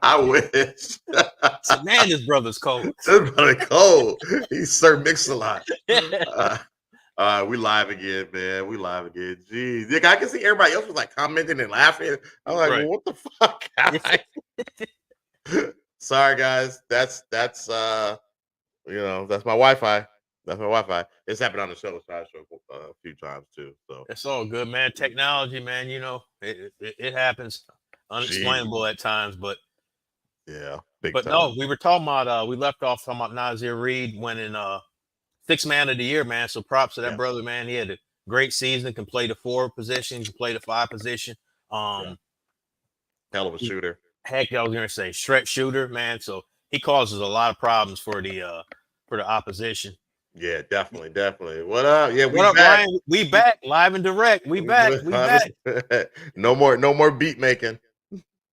I wish. I said, man, this brother's cold. This brother cold. He's Sir Mix-a-Lot. We live again, man. We live again. Jeez. Yeah, I can see everybody else was like commenting and laughing. I'm like, Right. well, what the fuck? Sorry, guys. That's that's my Wi-Fi. That's my Wi-Fi. It's happened on the show a few times too. So It's all good, man. Technology, man. It happens, unexplainable jeez. at times, but Yeah, big but time. no, we were talking about we left off talking about Nazir Reed winning sixth man of the year, man. So props to that Yeah, brother, man. He had a great season, can play the 4 position, can play the 5 position. yeah. Hell of a shooter. Heck, I was gonna say stretch shooter, man. So he causes a lot of problems for the opposition. Yeah, definitely, definitely. What up? Yeah, we What up, back. Ryan? We back live and direct. We back. We back. No more beat making.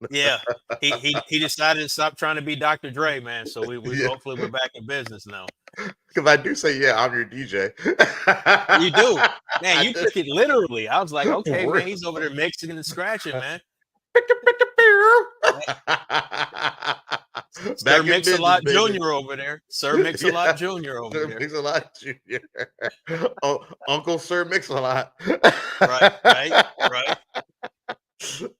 Yeah, he decided to stop trying to be Dr. Dre, man. So we Yeah. hopefully we're back in business now. Because I do say, yeah, I'm your DJ. You do, man. You took it literally. I was like, okay, For man, real. he's over there mixing and scratching, man. Sir Back in Mix a business, Lot baby. Junior over there. Sir Mix a Lot Junior over Sir there. Mix-a-Lot Jr. Uncle Sir Mix-a-Lot. Right.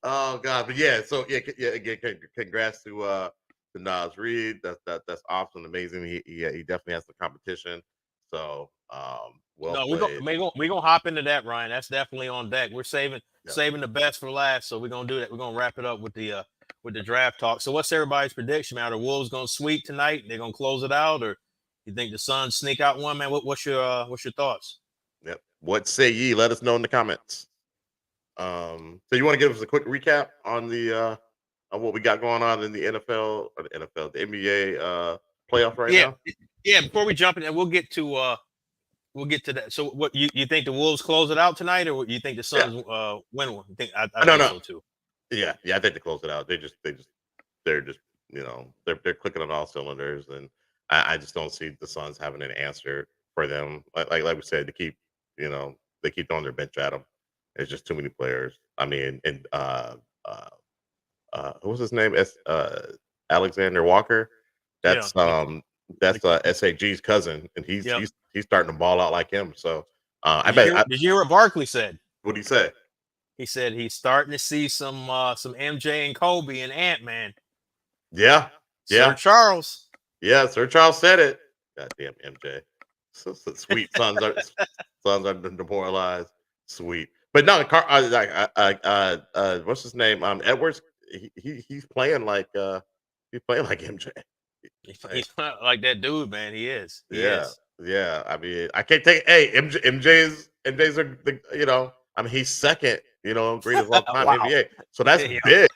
Oh God, but yeah, so yeah, again, congrats to Nas Reed. That's awesome, amazing. He definitely has the competition. So well No, played. we gonna hop into that, Ryan. That's definitely on deck. We're saving Yeah. saving the best for last, so we're gonna do that. We're gonna wrap it up with the draft talk. So, what's everybody's prediction, man? Are the Wolves gonna sweep tonight? They're gonna close it out, or you think the Suns sneak out one, man? What's your thoughts? Yep. What say ye? Let us know in the comments. So you want to give us a quick recap on the on what we got going on in the NFL or the NBA playoff right now? Yeah. Before we jump in, and we'll get to that. So, what you think the Wolves close it out tonight, or you think the Suns win one? I No, think no. so too. Yeah, I think they close it out. They're just they're clicking on all cylinders, and I just don't see the Suns having an answer for them. Like we said, they keep throwing their bench at them. It's just too many players. I mean, and what was his name? Alexander Walker. Yeah. That's SAG's cousin, and he's Yep. he's starting to ball out like him. So Did you hear what Barkley said? What do you say? He said he's starting to see some MJ and Kobe and Ant-Man. Yeah, Sir Charles. Yeah, Sir Charles said it. Goddamn MJ. So sweet sons are demoralized. Sweet, but no, what's his name? Edwards. He's playing like MJ. He's not like that dude, man. He is. He is. Yeah. I mean, I can't take. Hey, MJ's I mean, he's second. Greatest of all time Wow. NBA. So that's Yeah. big.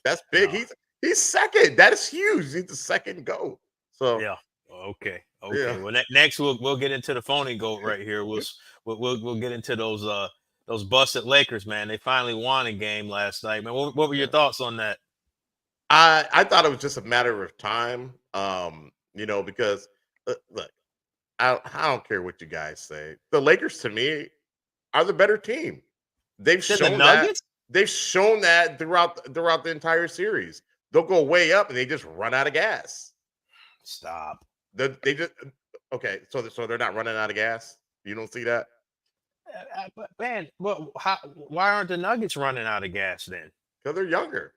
That's big. No. He's second. That is huge. He's the second GOAT. So Yeah. Okay. Yeah. Well, next we'll get into the phony goat right here. We'll get into those busted Lakers, man. They finally won a game last night, man. What were your thoughts on that? I thought it was just a matter of time. Because look, I don't care what you guys say. The Lakers to me are the better team. They've shown that. They've shown that throughout the entire series. They'll go way up and they just run out of gas. Stop. They just okay. So they're not running out of gas. You don't see that? But man, why aren't the Nuggets running out of gas then? Because they're younger.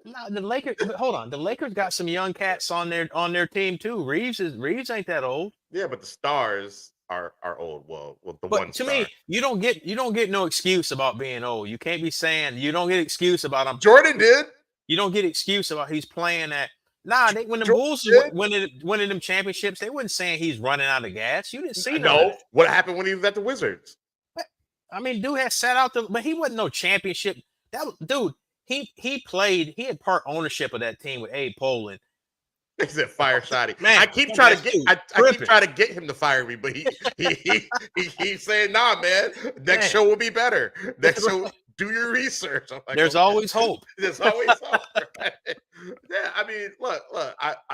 No, the Lakers. Hold on, the Lakers got some young cats on their team too. Reeves ain't that old. Yeah, but the stars are old. Well, the but one to star. me, you don't get no excuse about being old. You can't be saying you don't get excuse about him. Jordan did. You don't get excuse about he's playing at. Nah, when the Bulls winning them championships, they wasn't saying he's running out of gas. You didn't see no. What happened when he was at the Wizards? I mean, dude had sat out but he wasn't no championship. Dude, he played. He had part ownership of that team with Abe Pollin. He said fire shotty. Man, I keep trying to get him to fire me, but he keeps saying, "Nah, man. Next show will be better. Next show, do your research." I'm like, there's always hope. There's always hope. Right? Yeah, I mean, look.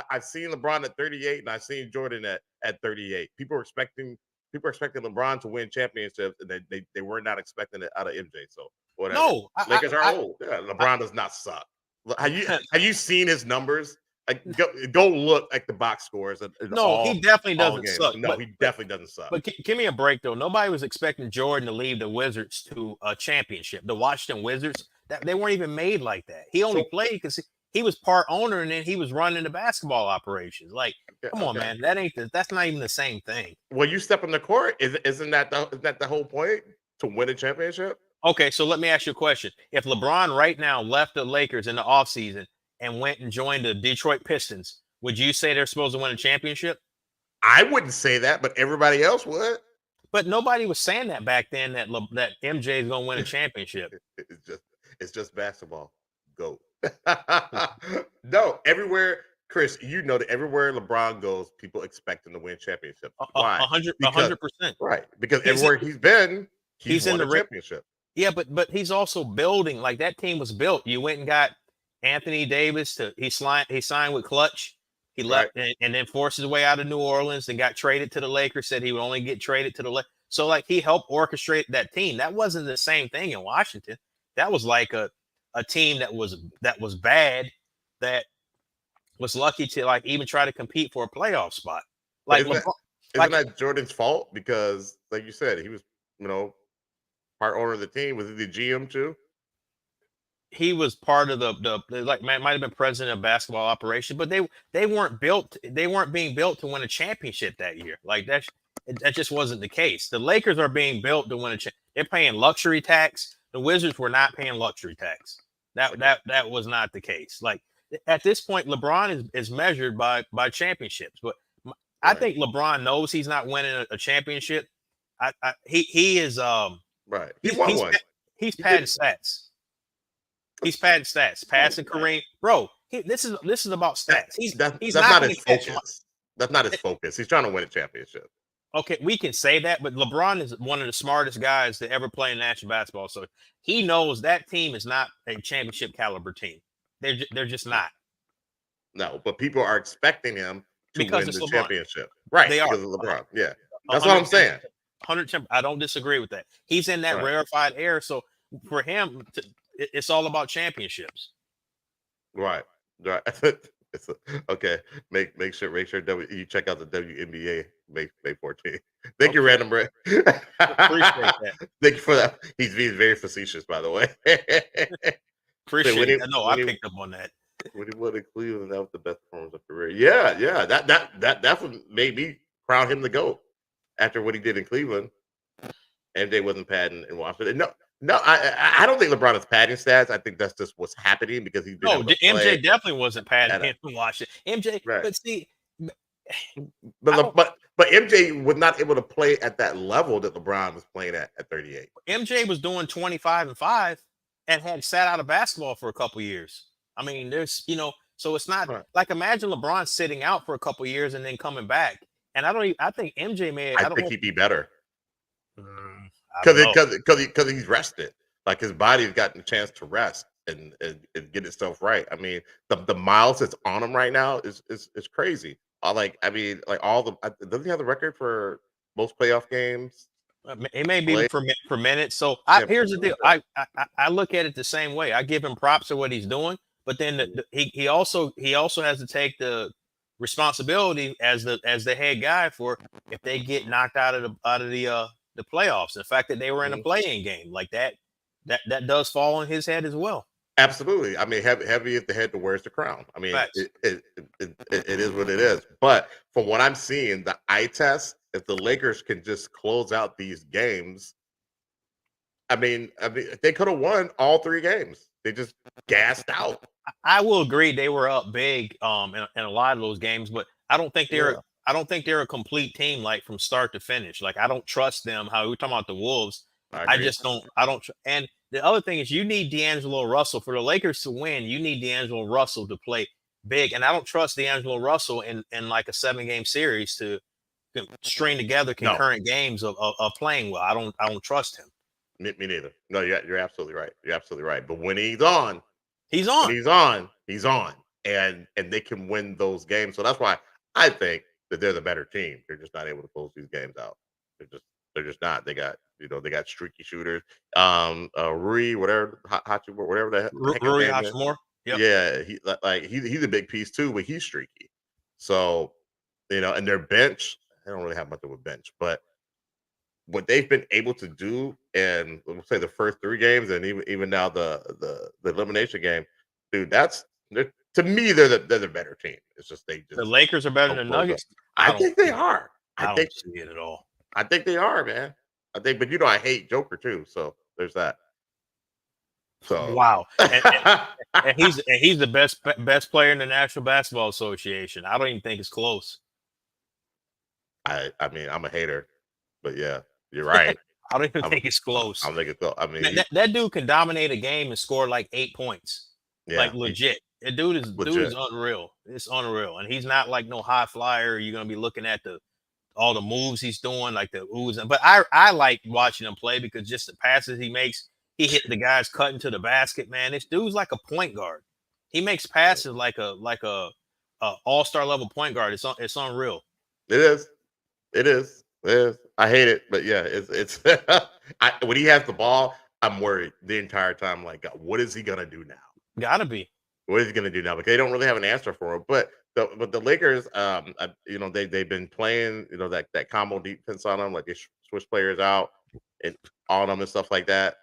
I've seen LeBron at 38, and I've seen Jordan at 38. People are expecting LeBron to win championships, and they were not expecting it out of MJ. So whatever. No, Lakers are old. Yeah, LeBron does not suck. Have you seen his numbers? Like go look at the box scores in No, he definitely all doesn't games. suck. No, he definitely doesn't suck. But give me a break though. Nobody was expecting Jordan to lead the Wizards to a championship. The Washington Wizards, that they weren't even made like that. He only played because he was part owner and then he was running the basketball operations. Like, come on, man, that's not even the same thing. When you step on the court, isn't that the whole point to win a championship? Okay, so let me ask you a question. If LeBron right now left the Lakers in the offseason and went and joined the Detroit Pistons, would you say they're supposed to win a championship? I wouldn't say that, but everybody else would. But nobody was saying that back then that MJ is going to win a championship. It's just basketball. Go. No, everywhere, Chris, you know that everywhere LeBron goes, people expect him to win championships. Why? 100%. Right. Because everywhere he's been, he's won in a championship. Yeah, but he's also building. Like, that team was built. You went and got Anthony Davis he signed with Clutch. He left and then forced his way out of New Orleans and got traded to the Lakers, said he would only get traded to the Lakers. So, like, he helped orchestrate that team. That wasn't the same thing in Washington. That was like a team that was bad, that was lucky to, like, even try to compete for a playoff spot. Like, isn't that Jordan's fault? Because, like you said, he was, part owner of the team. Was he the GM too? He was part of the like, might have been president of basketball operations, but they weren't being built to win a championship that year. Like, that just wasn't the case. The Lakers are being built to win a they're paying luxury tax. The Wizards were not paying luxury tax. That was not the case. Like, at this point, LeBron is measured by championships. But I think LeBron knows he's not winning a championship. He is right. He won one. He's padding stats. He's padding stats, passing Kareem. Bro, this is about stats. That's not his focus. That's not his focus. He's trying to win a championship. Okay, we can say that, but LeBron is one of the smartest guys to ever play in national basketball. So he knows that team is not a championship caliber team. They're just not. No, but people are expecting him to win the championship. Right. They are. Because of LeBron. Yeah. That's what I'm saying. 110%. I don't disagree with that. He's in that rarefied air. So for him, it's all about championships. Right. Okay. Make sure you check out the WNBA May 14th. Thank you, Random Brett. Appreciate that. Thank you for that. He's being very facetious, by the way. Appreciate that. No, I picked up on that. When he won in Cleveland, that was the best performance of career. Yeah. That's what made me crown him the GOAT after what he did in Cleveland. MJ wasn't padding in Washington. No, I don't think LeBron is padding stats. I think that's just what's happening because he's been. No, MJ definitely wasn't padding in Washington. MJ, right. But see, but MJ was not able to play at that level that LeBron was playing at 38. MJ was doing 25-5 and had sat out of basketball for a couple years. I mean, there's, so it's not like, imagine LeBron sitting out for a couple years and then coming back. And I think MJ may. I think he'd be better. Because he's rested, like his body's gotten a chance to rest and get itself right. I mean, the miles that's on him right now is crazy. Doesn't he have the record for most playoff games? It may be for minutes. So here's the deal. I look at it the same way. I give him props for what he's doing, but then he also has to take the responsibility as the head guy for if they get knocked out of the playoffs. The fact that they were in a play-in game like that does fall on his head as well. Absolutely. I mean, heavy at the head that wears the crown. I mean, it is what it is. But from what I'm seeing, the eye test, if the Lakers can just close out these games, I mean, they could have won all 3 games. They just gassed out. I will agree they were up big in a lot of those games, but I don't think they're a complete team, like from start to finish. Like, I don't trust them. How we're talking about the Wolves. I just don't. And the other thing is, you need D'Angelo Russell for the Lakers to win. You need D'Angelo Russell to play big, and I don't trust D'Angelo Russell in like a 7-game series to string together concurrent games of playing well. I don't trust him. Me neither. No, you're absolutely right. You're absolutely right. But when he's on, he's on. He's on, and they can win those games. So that's why I think that they're the better team. They're just not able to close these games out. They're just not. They got streaky shooters. Rui, whatever the heck Rui Hachimura. Yep. Yeah, he's a big piece too, but he's streaky. So, and their bench, they don't really have much of a bench, but what they've been able to do, and let's say the first 3 games, and even now the elimination game, dude, to me they're the better team. It's just they The just Lakers are better don't than close up. Nuggets. I I don't think they see it. are. I I don't think see it at all. I think they are, man. I think, but I hate Joker too, so there's that. So Wow. And he's the best player in the National Basketball Association. I don't even think it's close. I mean, I'm a hater, but yeah, you're right. I don't even I'm think it's close. I'm thinking so. I mean, That dude can dominate a game and score like 8 points, like yeah, legit. The dude is legit. unreal. It's unreal, and he's not like no high flyer. You're gonna be looking at all the moves he's doing, like the oohs. But I like watching him play because just the passes he makes, he hit the guys cutting to the basket. Man, this dude's like a point guard. He makes passes like a all-star level point guard. It's unreal. It is. It is. It is. I hate it, but yeah, it's when he has the ball, I'm worried the entire time. Like, God, what is he gonna do now? Gotta be. What is he gonna do now? Because they don't really have an answer for him. But the Lakers, they've been playing, that combo defense on them, like they switch players out and on them and stuff like that.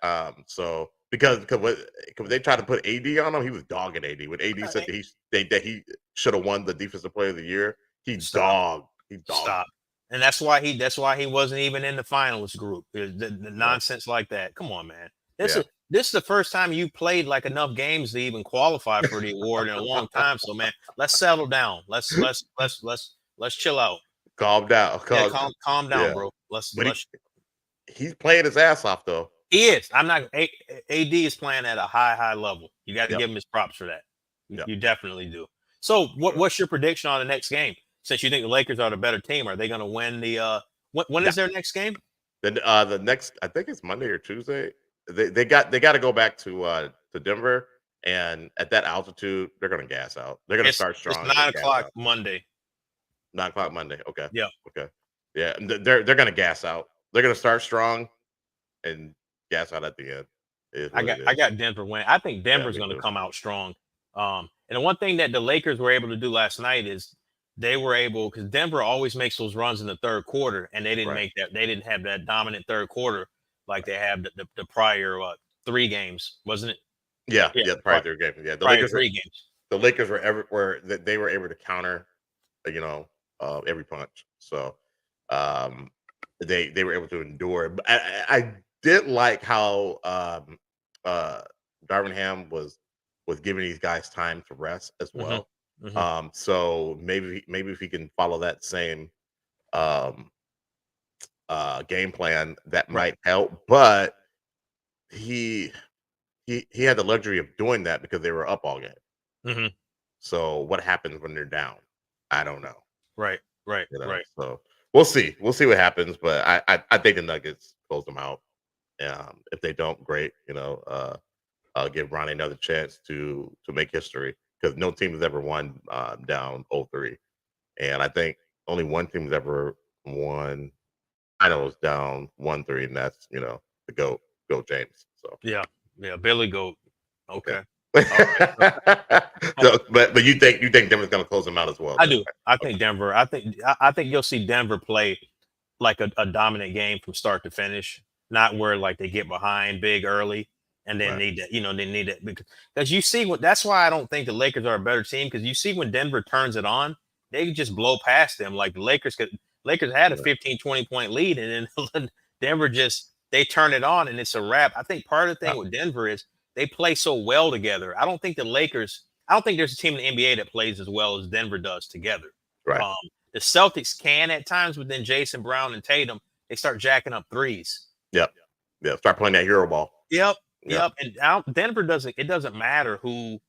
So because they tried to put AD on him, he was dogging AD. When AD said that he should have won the Defensive Player of the Year, he Stop. dogged. He dogged. Stop. And that's why he wasn't even in the finals group. The nonsense like that. Come on, man. This Yeah. is the first time you played like enough games to even qualify for the award in a long time. So man, let's settle down. Let's chill out. Calm down. Yeah, calm down, yeah. bro. But he's playing his ass off though. He is. I'm not. AD is playing at a high level. You got to Yep. give him his props for that. Yep. You definitely do. So, what's your prediction on the next game? Since you think the Lakers are the better team, are they going to win the? When is their next game? Then the next, I think it's Monday or Tuesday. They got to go back to Denver, and at that altitude, they're going to gas out. They're going to start strong. It's 9:00 Monday. 9:00 Monday. Okay. Yeah. Okay. Yeah. They're going to gas out. They're going to start strong and gas out at the end. I got Denver winning. I think Denver's going to come out strong. And the one thing that the Lakers were able to do last night is they were able, because Denver always makes those runs in the third quarter, and they didn't make that. They didn't have that dominant third quarter like they have the prior 3 games, wasn't it? Yeah, the prior 3 games. Yeah, the Lakers 3 games. The Lakers they were able to counter, every punch. So they were able to endure. But I did like how Darvin Ham was giving these guys time to rest as well. Mm-hmm. So maybe if he can follow that same game plan, that might help. But he had the luxury of doing that because they were up all game. Mm-hmm. So what happens when they're down? I don't know. Right. So we'll see. We'll see what happens. But I think the Nuggets close them out. If they don't, great. Give Ronnie another chance to make history, because no team has ever won down 0-3, and I think only one team has ever won finals down 1-3, and that's the GOAT James. So yeah, Billy Goat. Okay. So, but you think Denver's going to close them out as well? I do. I think Denver. I think you'll see Denver play like a dominant game from start to finish, not where like they get behind big early and then need that. They need it because you see that's why I don't think the Lakers are a better team, because you see when Denver turns it on, they just blow past them. Like the Lakers had a 15-20 point lead, and then Denver they turn it on and it's a wrap. I think part of the thing with Denver is they play so well together. I don't think there's a team in the NBA that plays as well as Denver does together. Right. The Celtics can at times, but then Jason Brown and Tatum, they start jacking up threes. Yep. Yeah. Start playing that hero ball. Yep. And Denver it doesn't matter who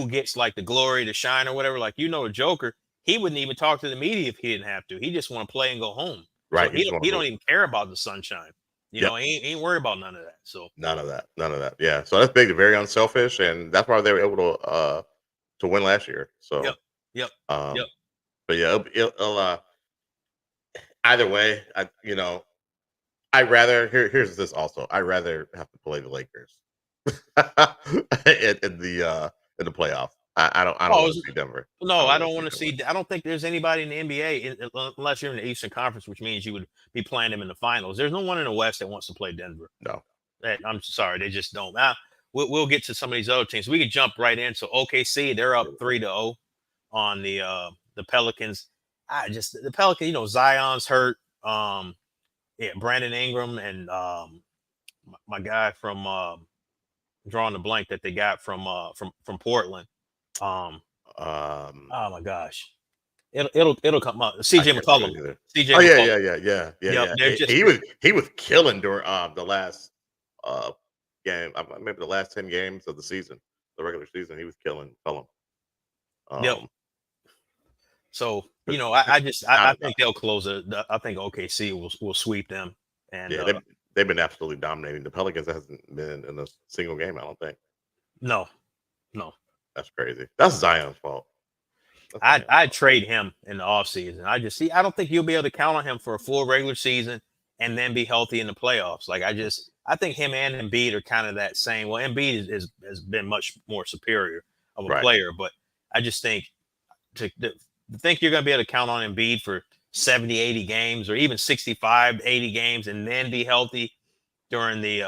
gets like the glory, the shine, or whatever. Like, the Joker, he wouldn't even talk to the media if he didn't have to. He just want to play and go home. Right. So he don't even care about the sunshine. He ain't worried about none of that. So none of that. Yeah. So that's big. They're very unselfish, and that's why they were able to win last year. So yep. But yeah, it'll either way. I'd rather here's this also. I'd rather have to play the Lakers in in the playoffs. I don't Oh, want to see Denver. no, I wanna don't see want to Denver. see. I don't think there's anybody in the NBA unless you're in the Eastern Conference, which means you would be playing them in the finals. There's no one in the West that wants to play Denver. No. I'm sorry, they just don't. Now, we'll get to some of these other teams. We can jump right in. So OKC, they're up 3-0 on the Pelicans. The Pelicans, Zion's hurt. Yeah, Brandon Ingram and my guy from drawing the blank that they got from Portland. Oh my gosh, it'll come up. I CJ can't think of McCollum. it either. CJ Oh yeah, McCollum. yeah, yeah, yeah, yeah, Yep, yeah. they're just He was killing during the last uh game. Maybe the last 10 games of the season, the regular season. He was killing. yep. Um, So but I not think they'll close it. I think OKC will sweep them. And yeah, they've been absolutely dominating. The Pelicans hasn't been in a single game. I don't think. no, no, That's crazy. That's Zion's fault. That's Zion's I'd fault. trade him in the offseason. I don't think you'll be able to count on him for a full regular season and then be healthy in the playoffs. I think him and Embiid are kind of that same. Well, Embiid has been much more superior of a Right. player, but I just think to think you're going to be able to count on Embiid for 70, 80 games or even 65, 80 games and then be healthy during the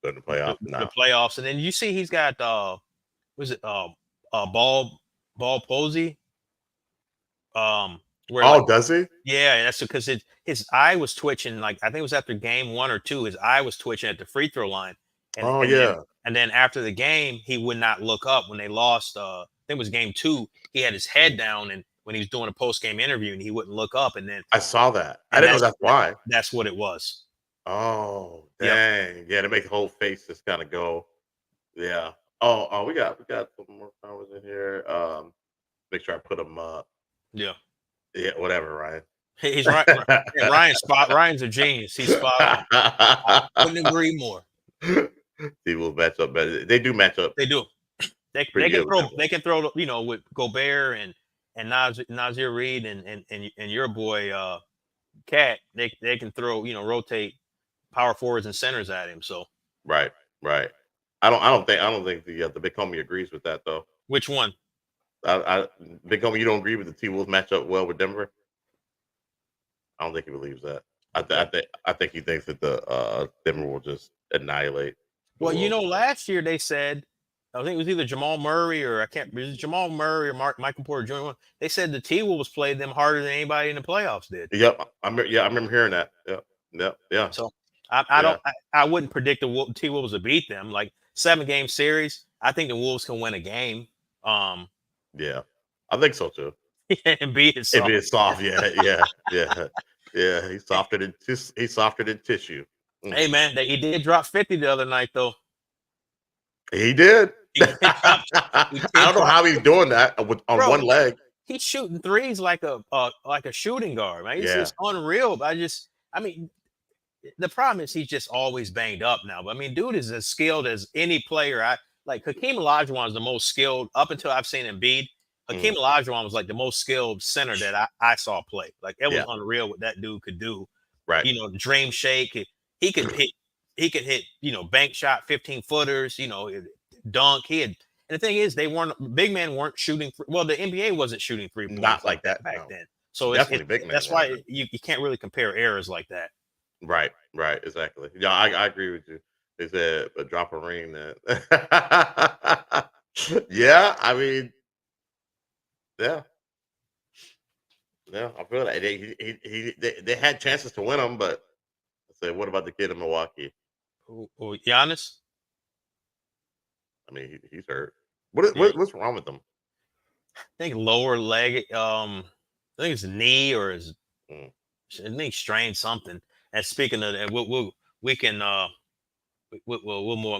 In the playoff. the No. playoffs. And then you see he's got was it ball posey where Oh, like does he? yeah, that's because his eye was twitching. Like I think it was after game 1 or 2, his eye was twitching at the free throw line. And Oh and yeah. then after the game, he would not look up when they lost. I think it was game 2. He had his head down, and when he was doing a post game interview, and he wouldn't look up. And then I saw that. I and didn't know that's why. that's what it was. Oh, Yep. dang. Yeah, to make the whole face just kind of go. Yeah. Oh, we got some more comments in here. Make sure I put them up. Yeah, Yeah, whatever, Ryan. he's right. Yeah, Ryan's a genius. He's spot on. I couldn't agree more. They will match up better. They do match up They do. They pretty can good with throw. them. They can throw. With Gobert and Nazir Reed and your boy Cat. They can throw. Rotate power forwards and centers at him. So Right, right. I don't think the big homie agrees with that though. which one? Big homie, you don't agree with the T Wolves match up well with Denver? I don't think he believes that. I think he thinks that the Denver will just annihilate. the Well, Wolves. last year they said, I think it was either Jamal Murray or it was Jamal Murray or Michael Porter Jr. They said the T-Wolves played them harder than anybody in the playoffs did. Yep, I remember hearing that. Yeah. So I wouldn't predict the T-Wolves to beat them. Like 7-game series, I think the Wolves can win a game. Yeah, I think so too. And beat it. If it's soft, yeah. He's softer than tissue. Hey man, he did drop 50 the other night though. He did. He did drop- I don't know how he's doing that on Bro, one leg. He's shooting threes like a shooting guard, man. It's Yeah. just unreal. I mean, the problem is he's just always banged up now. But I mean, dude is as skilled as any player. Hakeem Olajuwon is the most skilled up until I've seen Embiid. Hakeem Olajuwon was like the most skilled center that I saw play. Like it was unreal what that dude could do. Right. Dream shake. He could hit. He could hit. Bank shot 15-footers. Dunk. And the thing is, big men weren't shooting. Well, the NBA wasn't shooting 3 points Not like that back no. then. So Definitely big men. That's why you can't really compare eras like that. Right, exactly. Yeah, I agree with you. They said a drop a ring that. Yeah, I mean, yeah, I feel like they had chances to win them, but I said, what about the kid in Milwaukee? Who, Giannis? I mean, he's hurt. What's wrong with him? I think lower leg. I think it's knee or his. Mm. I think strained something. And speaking of that, we'll move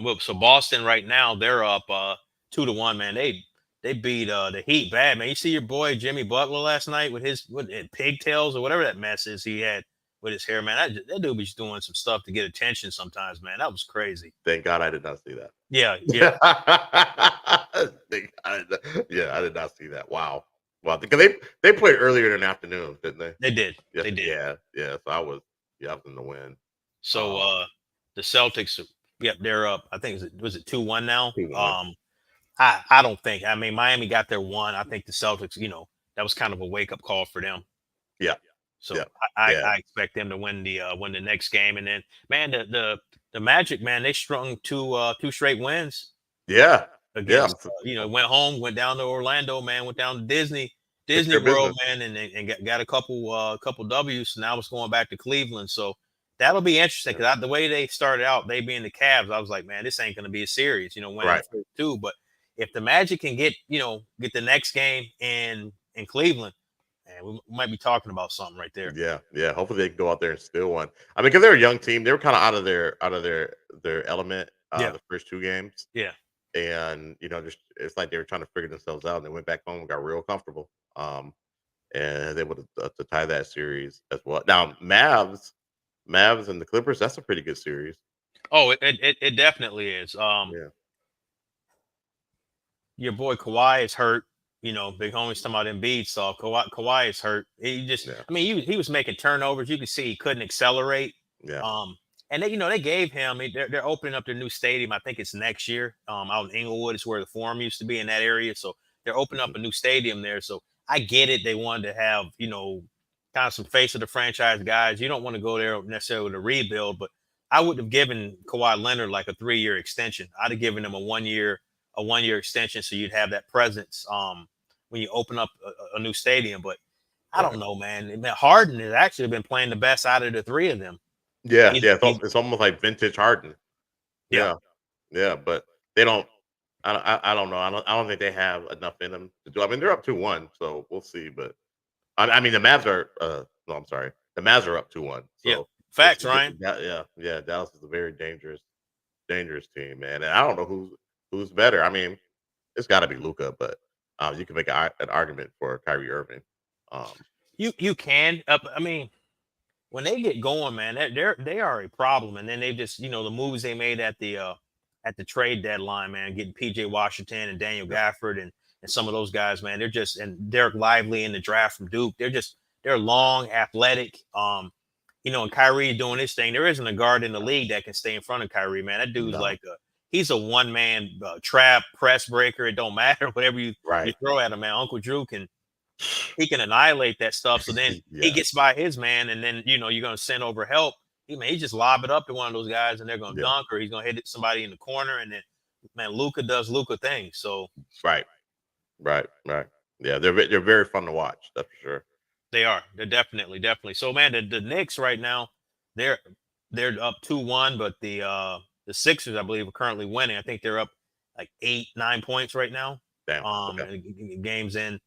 on. So Boston right now they're up 2-1. Man, they beat the Heat bad. Man, you see your boy Jimmy Butler last night with his pigtails or whatever that mess is he had with his hair. Man, that dude was doing some stuff to get attention sometimes. Man, that was crazy. Thank God I did not see that. Yeah. I did not see that. Wow. Because they played earlier in the afternoon, didn't they? They did. Yeah, They did. Yeah. So I was in the win. So the Celtics, they're up. I think was it 2-1 now. 2-1. I don't think. I mean, Miami got their one. I think the Celtics, that was kind of a wake up call for them. Yeah, So yeah, I expect them to win the next game. And then, man, the Magic, man, they strung two straight wins yeah, yeah. against went home, went down to Orlando, man, went down to Took Disney care of World, business. man, and got a couple W's. So now it's going back to Cleveland. So that'll be interesting Yeah. because the way they started out, they being the Cavs, I was like, man, this ain't going to be a series, winning the Right. first two. But if the Magic can get the next game in Cleveland, man, we might be talking about something right there. Yeah, yeah. Hopefully they can go out there and steal one. I mean, because they're a young team, they were kind of out of their element Yeah, the first two games, yeah. and just it's like they were trying to figure themselves out, and they went back home and got real comfortable. And they would to tie that series as well. Now, Mavs and the Clippers, that's a pretty good series. Oh, it definitely is. Yeah, Your boy Kawhi is hurt. Big homies talking about Embiid. So Kawhi is hurt. yeah, I mean, he was making turnovers. You could see he couldn't accelerate. yeah. And they gave him. They're opening up their new stadium. I think it's next year. Out in Inglewood is where the Forum used to be in that area. So they're opening up Mhm. a new stadium there. So I get it. They wanted to have kind of some face of the franchise guys. You don't want to go there necessarily to rebuild, but I would have given Kawhi Leonard like a 3-year extension. I'd have given him a 1-year extension so you'd have that presence when you open up a new stadium. But I Right. don't know, man. Harden has actually been playing the best out of the three of them. Yeah, He's, yeah. he's It's almost like vintage Harden. yeah, Yeah, yeah. But they don't. I don't know. I don't think they have enough in them to do. I mean, they're up 2-1, so we'll see. But I mean, the Mavs are. No, I'm sorry. The Mavs are up 2-1. yeah. So we'll Facts, see. Ryan. Yeah, yeah. Dallas is a very dangerous team, man. And I don't know who's better. I mean, it's got to be Luca, but you can make an argument for Kyrie Irving. Um, You can. I mean, when they get going, man, they are a problem. And then they just the moves they made at the trade deadline, man, getting PJ Washington and Daniel yeah, Gafford and some of those guys, man. They're just and Derek Lively in the draft from Duke. They're long, athletic. And Kyrie doing his thing. There isn't a guard in the league that can stay in front of Kyrie, man. That dude's no, he's a one man trap press breaker. It don't matter whatever you right, throw at him, man. Uncle Drew he can annihilate that stuff. So then he yeah, gets by his man, and then you're gonna send over help. He just lob it up to one of those guys, and they're gonna yeah, dunk, or he's gonna hit it somebody in the corner, and then man, Luca does Luca things. So right, right. Yeah, they're very fun to watch. That's for sure. they're definitely. So man, the Knicks right now, they're they're up 2-1, but the Sixers, I believe, are currently winning. I think they're up like 8-9 points right now. Damn. Okay. Games in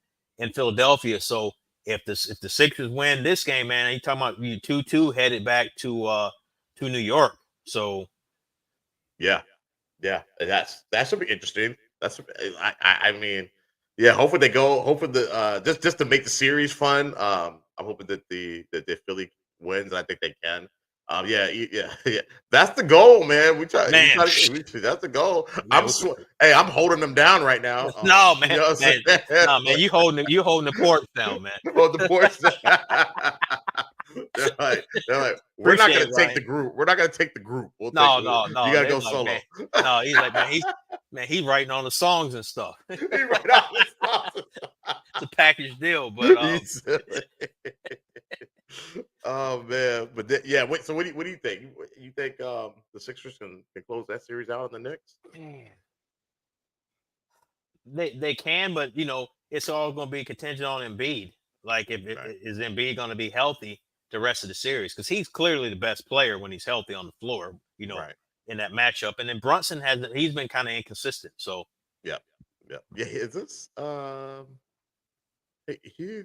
Philadelphia. So if the Sixers win this game, man, you talking about you 2-2 headed back to New York. So Yeah, yeah. That should be interesting. I mean, yeah. Hopefully they go. Hopefully just to make the series fun. I'm hoping that the Philly wins. I think they can. Yeah, yeah, yeah. That's the goal, man. man, That's the goal. man, Hey, I'm holding them down right now. no You man, know what I'm man, saying? no man, you holding the porch down, man. Hold the portion. They're like, we're not Appreciate gonna it, take the Ryan. group. We're not gonna take the group. We'll take No, the. no, You no. gotta They're go like, solo. man, no, he's like, he's writing on the songs and stuff. He right out his It's a package deal, but You silly. Oh man, but yeah. Wait. So what do you think? You think the Sixers can close that series out in the Knicks? man, they can, but it's all going to be contingent on Embiid. Like, Right. is Embiid going to be healthy the rest of the series? Because he's clearly the best player when he's healthy on the floor. Right. In that matchup, and then Brunson he's been kind of inconsistent. So Yeah. Yeah. Yeah. Is this he?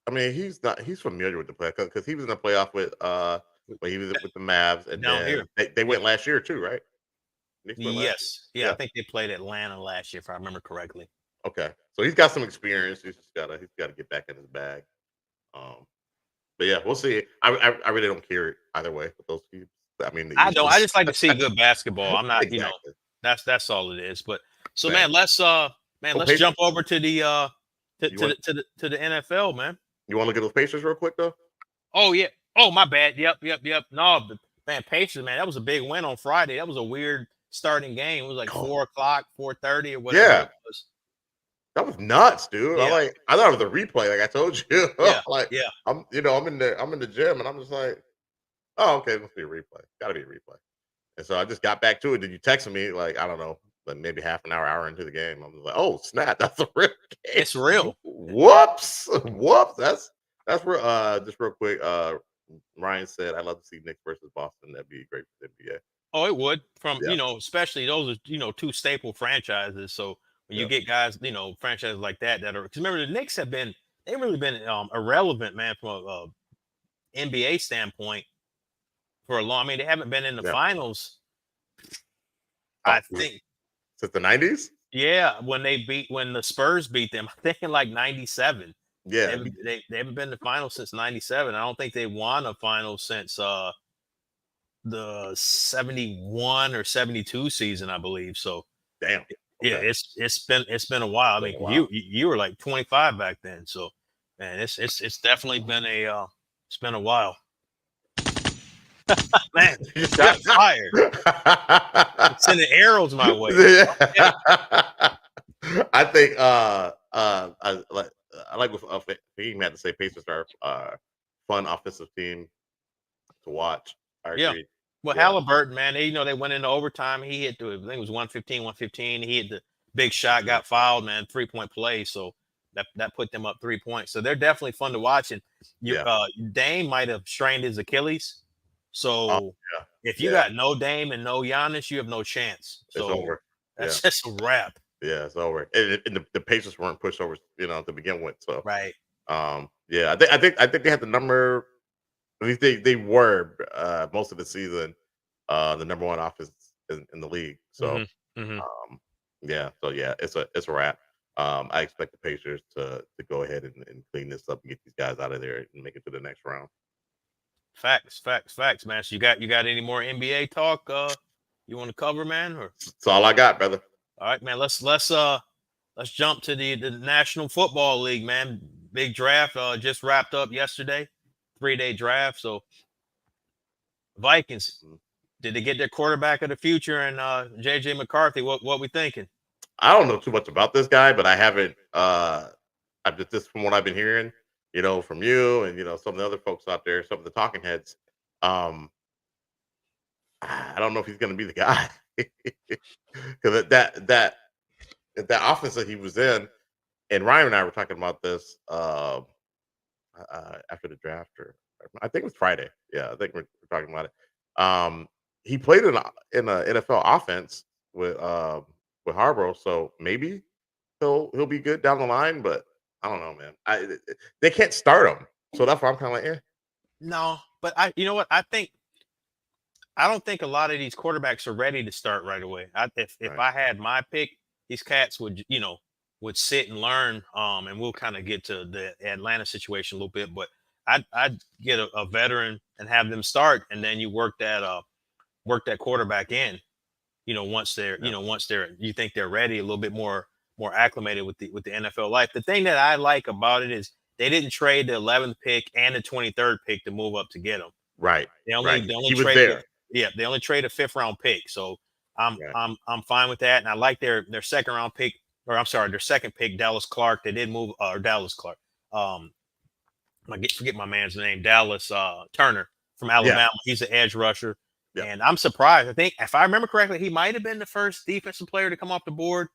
I mean, he's not. He's familiar with the play because he was in the playoff when he was with the Mavs, and down then here, they went last year too, right? Knicks went last year. yes, yeah, I Yeah. think they played Atlanta last year if I remember correctly. Okay. So he's got some experience. He's gotta get back in his bag. Um, but yeah, we'll see. I really don't care either way with those teams. I mean, the I East don't. I is just like to see good basketball. I'm not, exactly. that's all it is. But so Right. man, let's Pacers. jump over to the You want to the NFL, man. you want to look at those Pacers real quick though? Oh yeah. Oh my bad. Yep. No, but man, Pacers, man, that was a big win on Friday. That was a weird starting game. It was like Oh, 4 o'clock, 4:30 or whatever. yeah. That was nuts, dude. Yeah. I thought it was a replay, like I told you. Yeah. Like Yeah. I'm in the gym and I'm just like, oh, okay, it must be a replay. Gotta be a replay. And so I just got back to it. Then you texted me, like, I don't know, like maybe half an hour into the game. I was like, oh snap, that's a real game. It's real. Whoops. Whoops. That's real just real quick. Ryan said, I'd love to see Knicks versus Boston. That'd be great for the NBA. Oh, it would from, Yeah. especially those are, two staple franchises. So when you Yeah. get guys, franchises like that are, because remember the Knicks they've really been irrelevant, man, from a NBA standpoint for a long. I mean, they haven't been in the Yeah. finals. Oh, I think, since the 90s? yeah, when the Spurs beat them, I think in like '97. Yeah. They haven't been in the finals since '97. I don't think they won a final since the 71 or 72 season, I believe. So Damn. yeah, Okay. it's been a while. I mean, Been a while. you were like 25 back then. So man, it's definitely been it's been a while. Man, got fired. Sending arrows my way. Okay. I think I like what Fahim had to say. Pacers are fun offensive team to watch. I Yeah. agree. Well, Yeah. Halliburton, man, they went into overtime. He hit I think it was 115. He hit the big shot, got fouled, man, 3-point play. So that put them up 3 points. So they're definitely fun to watch. And Dame might have strained his Achilles. So Yeah. if you got no Dame and no Giannis, you have no chance. It's So over. that's just a wrap. Yeah, it's over. And the Pacers weren't pushed over, to begin with. So Right. yeah, I think they had the number. At least they were most of the season the number one offense in the league. So Mhm. yeah, so yeah, it's a wrap. I expect the Pacers to go ahead and clean this up and get these guys out of there and make it to the next round. Facts, man. So you got any more NBA talk you want to cover, man? Or That's all I got, brother. all right, man. Let's jump to the National Football League, man. Big draft just wrapped up yesterday, 3-day draft. So Vikings, did they get their quarterback of the future and JJ McCarthy? What we thinking? I don't know too much about this guy, but I haven't. I've just from what I've been hearing, from you and some of the other folks out there, some of the talking heads. I don't know if he's going to be the guy because that offense that he was in, and Ryan and I were talking about this after the draft, or I think it was Friday. Yeah, I think we're talking about it. He played in a NFL offense with Harbaugh, so maybe he'll be good down the line. But I don't know, man. They can't start him, so that's why I'm kind of like, eh. No, but you know what? I don't think a lot of these quarterbacks are ready to start right away. If Right. I had my pick, these cats would sit and learn. And we'll kind of get to the Atlanta situation a little bit, but I'd get a veteran and have them start, and then you work that quarterback in. Once they're you think they're ready, a little bit more acclimated with the NFL life. The thing that I like about it is they didn't trade the 11th pick and the 23rd pick to move up to get them. Right. They only He was traded there. they only trade a 5th round pick. So I'm fine with that. And I like their 2nd round pick, or I'm sorry, their 2nd pick, Dallas Clark. They did move or Dallas Clark. I forget my man's name, Dallas Turner from Alabama. Yeah. He's an edge rusher. Yeah. And I'm surprised. I think if I remember correctly, he might have been the first defensive player to come off the board.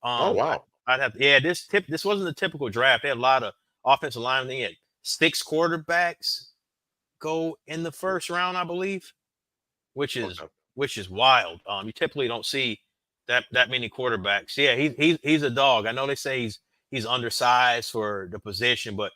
Oh wow. This wasn't the typical draft. They had a lot of offensive linemen. They had 6 quarterbacks go in the 1st round, I believe, which is wild. You typically don't see that many quarterbacks. Yeah, he's a dog. I know they say he's undersized for the position, but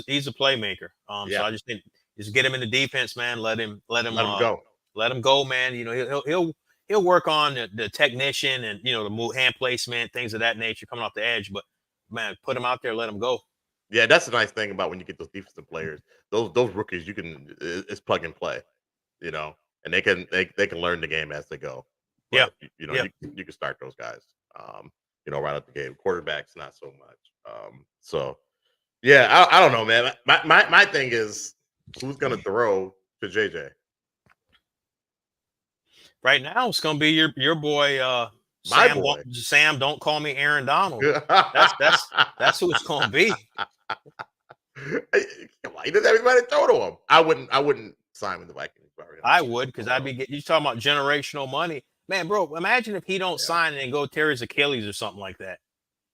he's a playmaker. So I just think just get him in the defense, man. Let him go. Let him go, man. He'll work on the technician and the move, hand placement, things of that nature coming off the edge. But man, put him out there, let him go. Yeah, that's the nice thing about when you get those defensive players. Those rookies, it's plug and play, and they can learn the game as they go. But, you can start those guys, right out the game. Quarterbacks, not so much. So yeah, I don't know, man. My thing is who's gonna throw to JJ. Right now, it's gonna be your boy My boy. Sam, don't call me Aaron Donald. That's who it's gonna be. Come on, he doesn't have anybody to throw to him. I wouldn't sign with the Vikings. I would, because I'd be you talking about generational money. Man, bro, imagine if he don't sign and go tear his Achilles or something like that.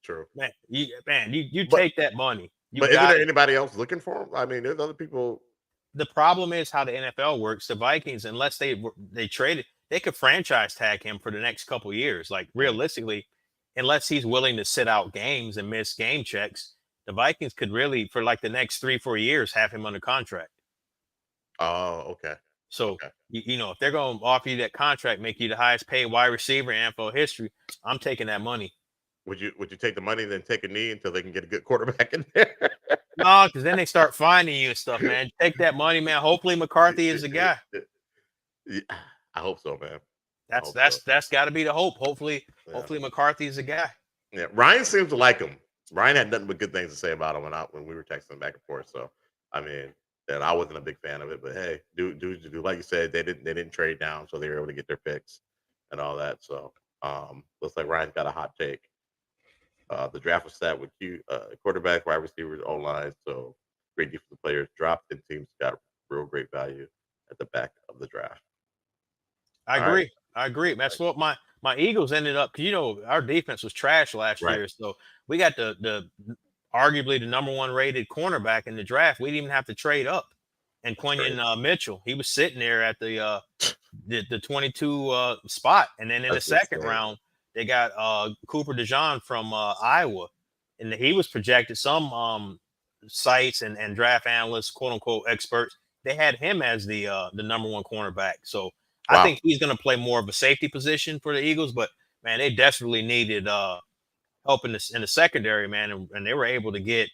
True. Man, you take that money. But isn't there anybody else looking for him? I mean, there's other people. The problem is how the NFL works. The Vikings, unless they traded, they could franchise tag him for the next couple of years. Like realistically, unless he's willing to sit out games and miss game checks, the Vikings could really, for like the next 3-4 years, have him under contract. Oh, okay. So, you know, if they're going to offer you that contract, make you the highest paid wide receiver in NFL history, I'm taking that money. Would you take the money and then take a knee until they can get a good quarterback in there? No, because then they start finding you and stuff, man. Take that money, man. Hopefully McCarthy is the guy. Yeah, I hope so, man. That's got to be the hope. Hopefully McCarthy is the guy. Yeah, Ryan seems to like him. Ryan had nothing but good things to say about him when we were texting back and forth. So, I mean, and I wasn't a big fan of it, but hey, do like you said, they didn't trade down, so they were able to get their picks and all that. So, looks like Ryan's got a hot take. The draft was set with quarterback, wide receivers, O-line. So great defensive players dropped, and teams got real great value at the back of the draft. I agree. That's what my Eagles ended up, because, you know, our defense was trash last year. So we got the arguably the number 1 rated cornerback in the draft. We didn't even have to trade up. And Quinion Mitchell, he was sitting there at the 22 spot. And then in the second round, they got Cooper DeJean from Iowa. And he was projected. Some sites and draft analysts, quote unquote experts, they had him as the number 1 cornerback. So I think he's going to play more of a safety position for the Eagles. But man, they desperately needed help in the secondary, man, and they were able to get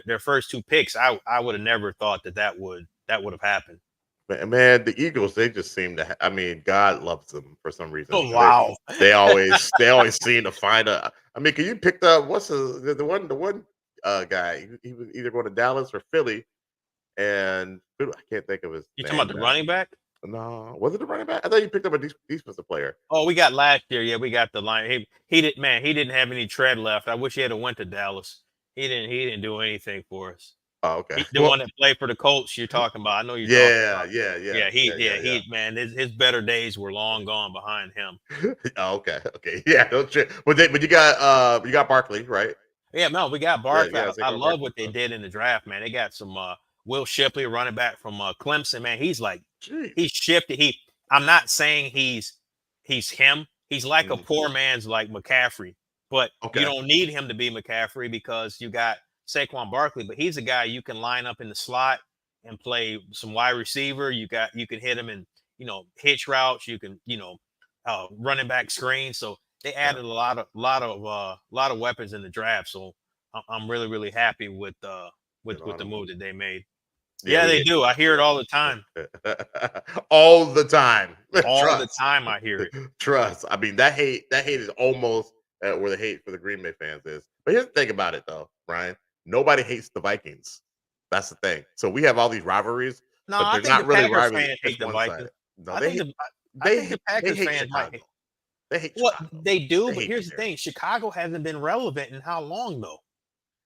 their first 2 picks. I would have never thought that would have happened. Man, the Eagles, they just seem to. I mean, God loves them for some reason. Oh wow! They always seem to find a. I mean, can you pick up what's the one guy? He was either going to Dallas or Philly, and I can't think of his. You talking about the running back? No, was it the running back? I thought you picked up a defensive player. Oh, we got last year. Yeah, we got the line. He didn't have any tread left. I wish he had went to Dallas. He didn't do anything for us. Oh, okay. The one that played for the Colts you're talking about. I know you're talking about. Yeah, man, his better days were long gone behind him. Oh, okay. Yeah, don't trip. But you got Barkley, right? Yeah, no, we got Barkley. I love what they did in the draft, man. They got some Will Shipley, running back from Clemson, man. He's like, he's shifted. I'm not saying he's him. He's like a poor man's like McCaffrey, but you don't need him to be McCaffrey because you got Saquon Barkley. But he's a guy you can line up in the slot and play some wide receiver. You can hit him in, you know, hitch routes. You can, you know, running back screens. So they added a lot of weapons in the draft. So I'm really, really happy with the move that they made. Yeah, they do. I hear it all the time. All the time. All the time I hear it. Trust. I mean, that hate is almost where the hate for the Green Bay fans is. But here's the thing about it, though, Brian. Nobody hates the Vikings. That's the thing. So we have all these rivalries. No, but I think the Packers fans hate the Vikings. No, I think the Packers fans might hate. They hate Chicago. They do, but here's the thing. Chicago hasn't been relevant in how long, though?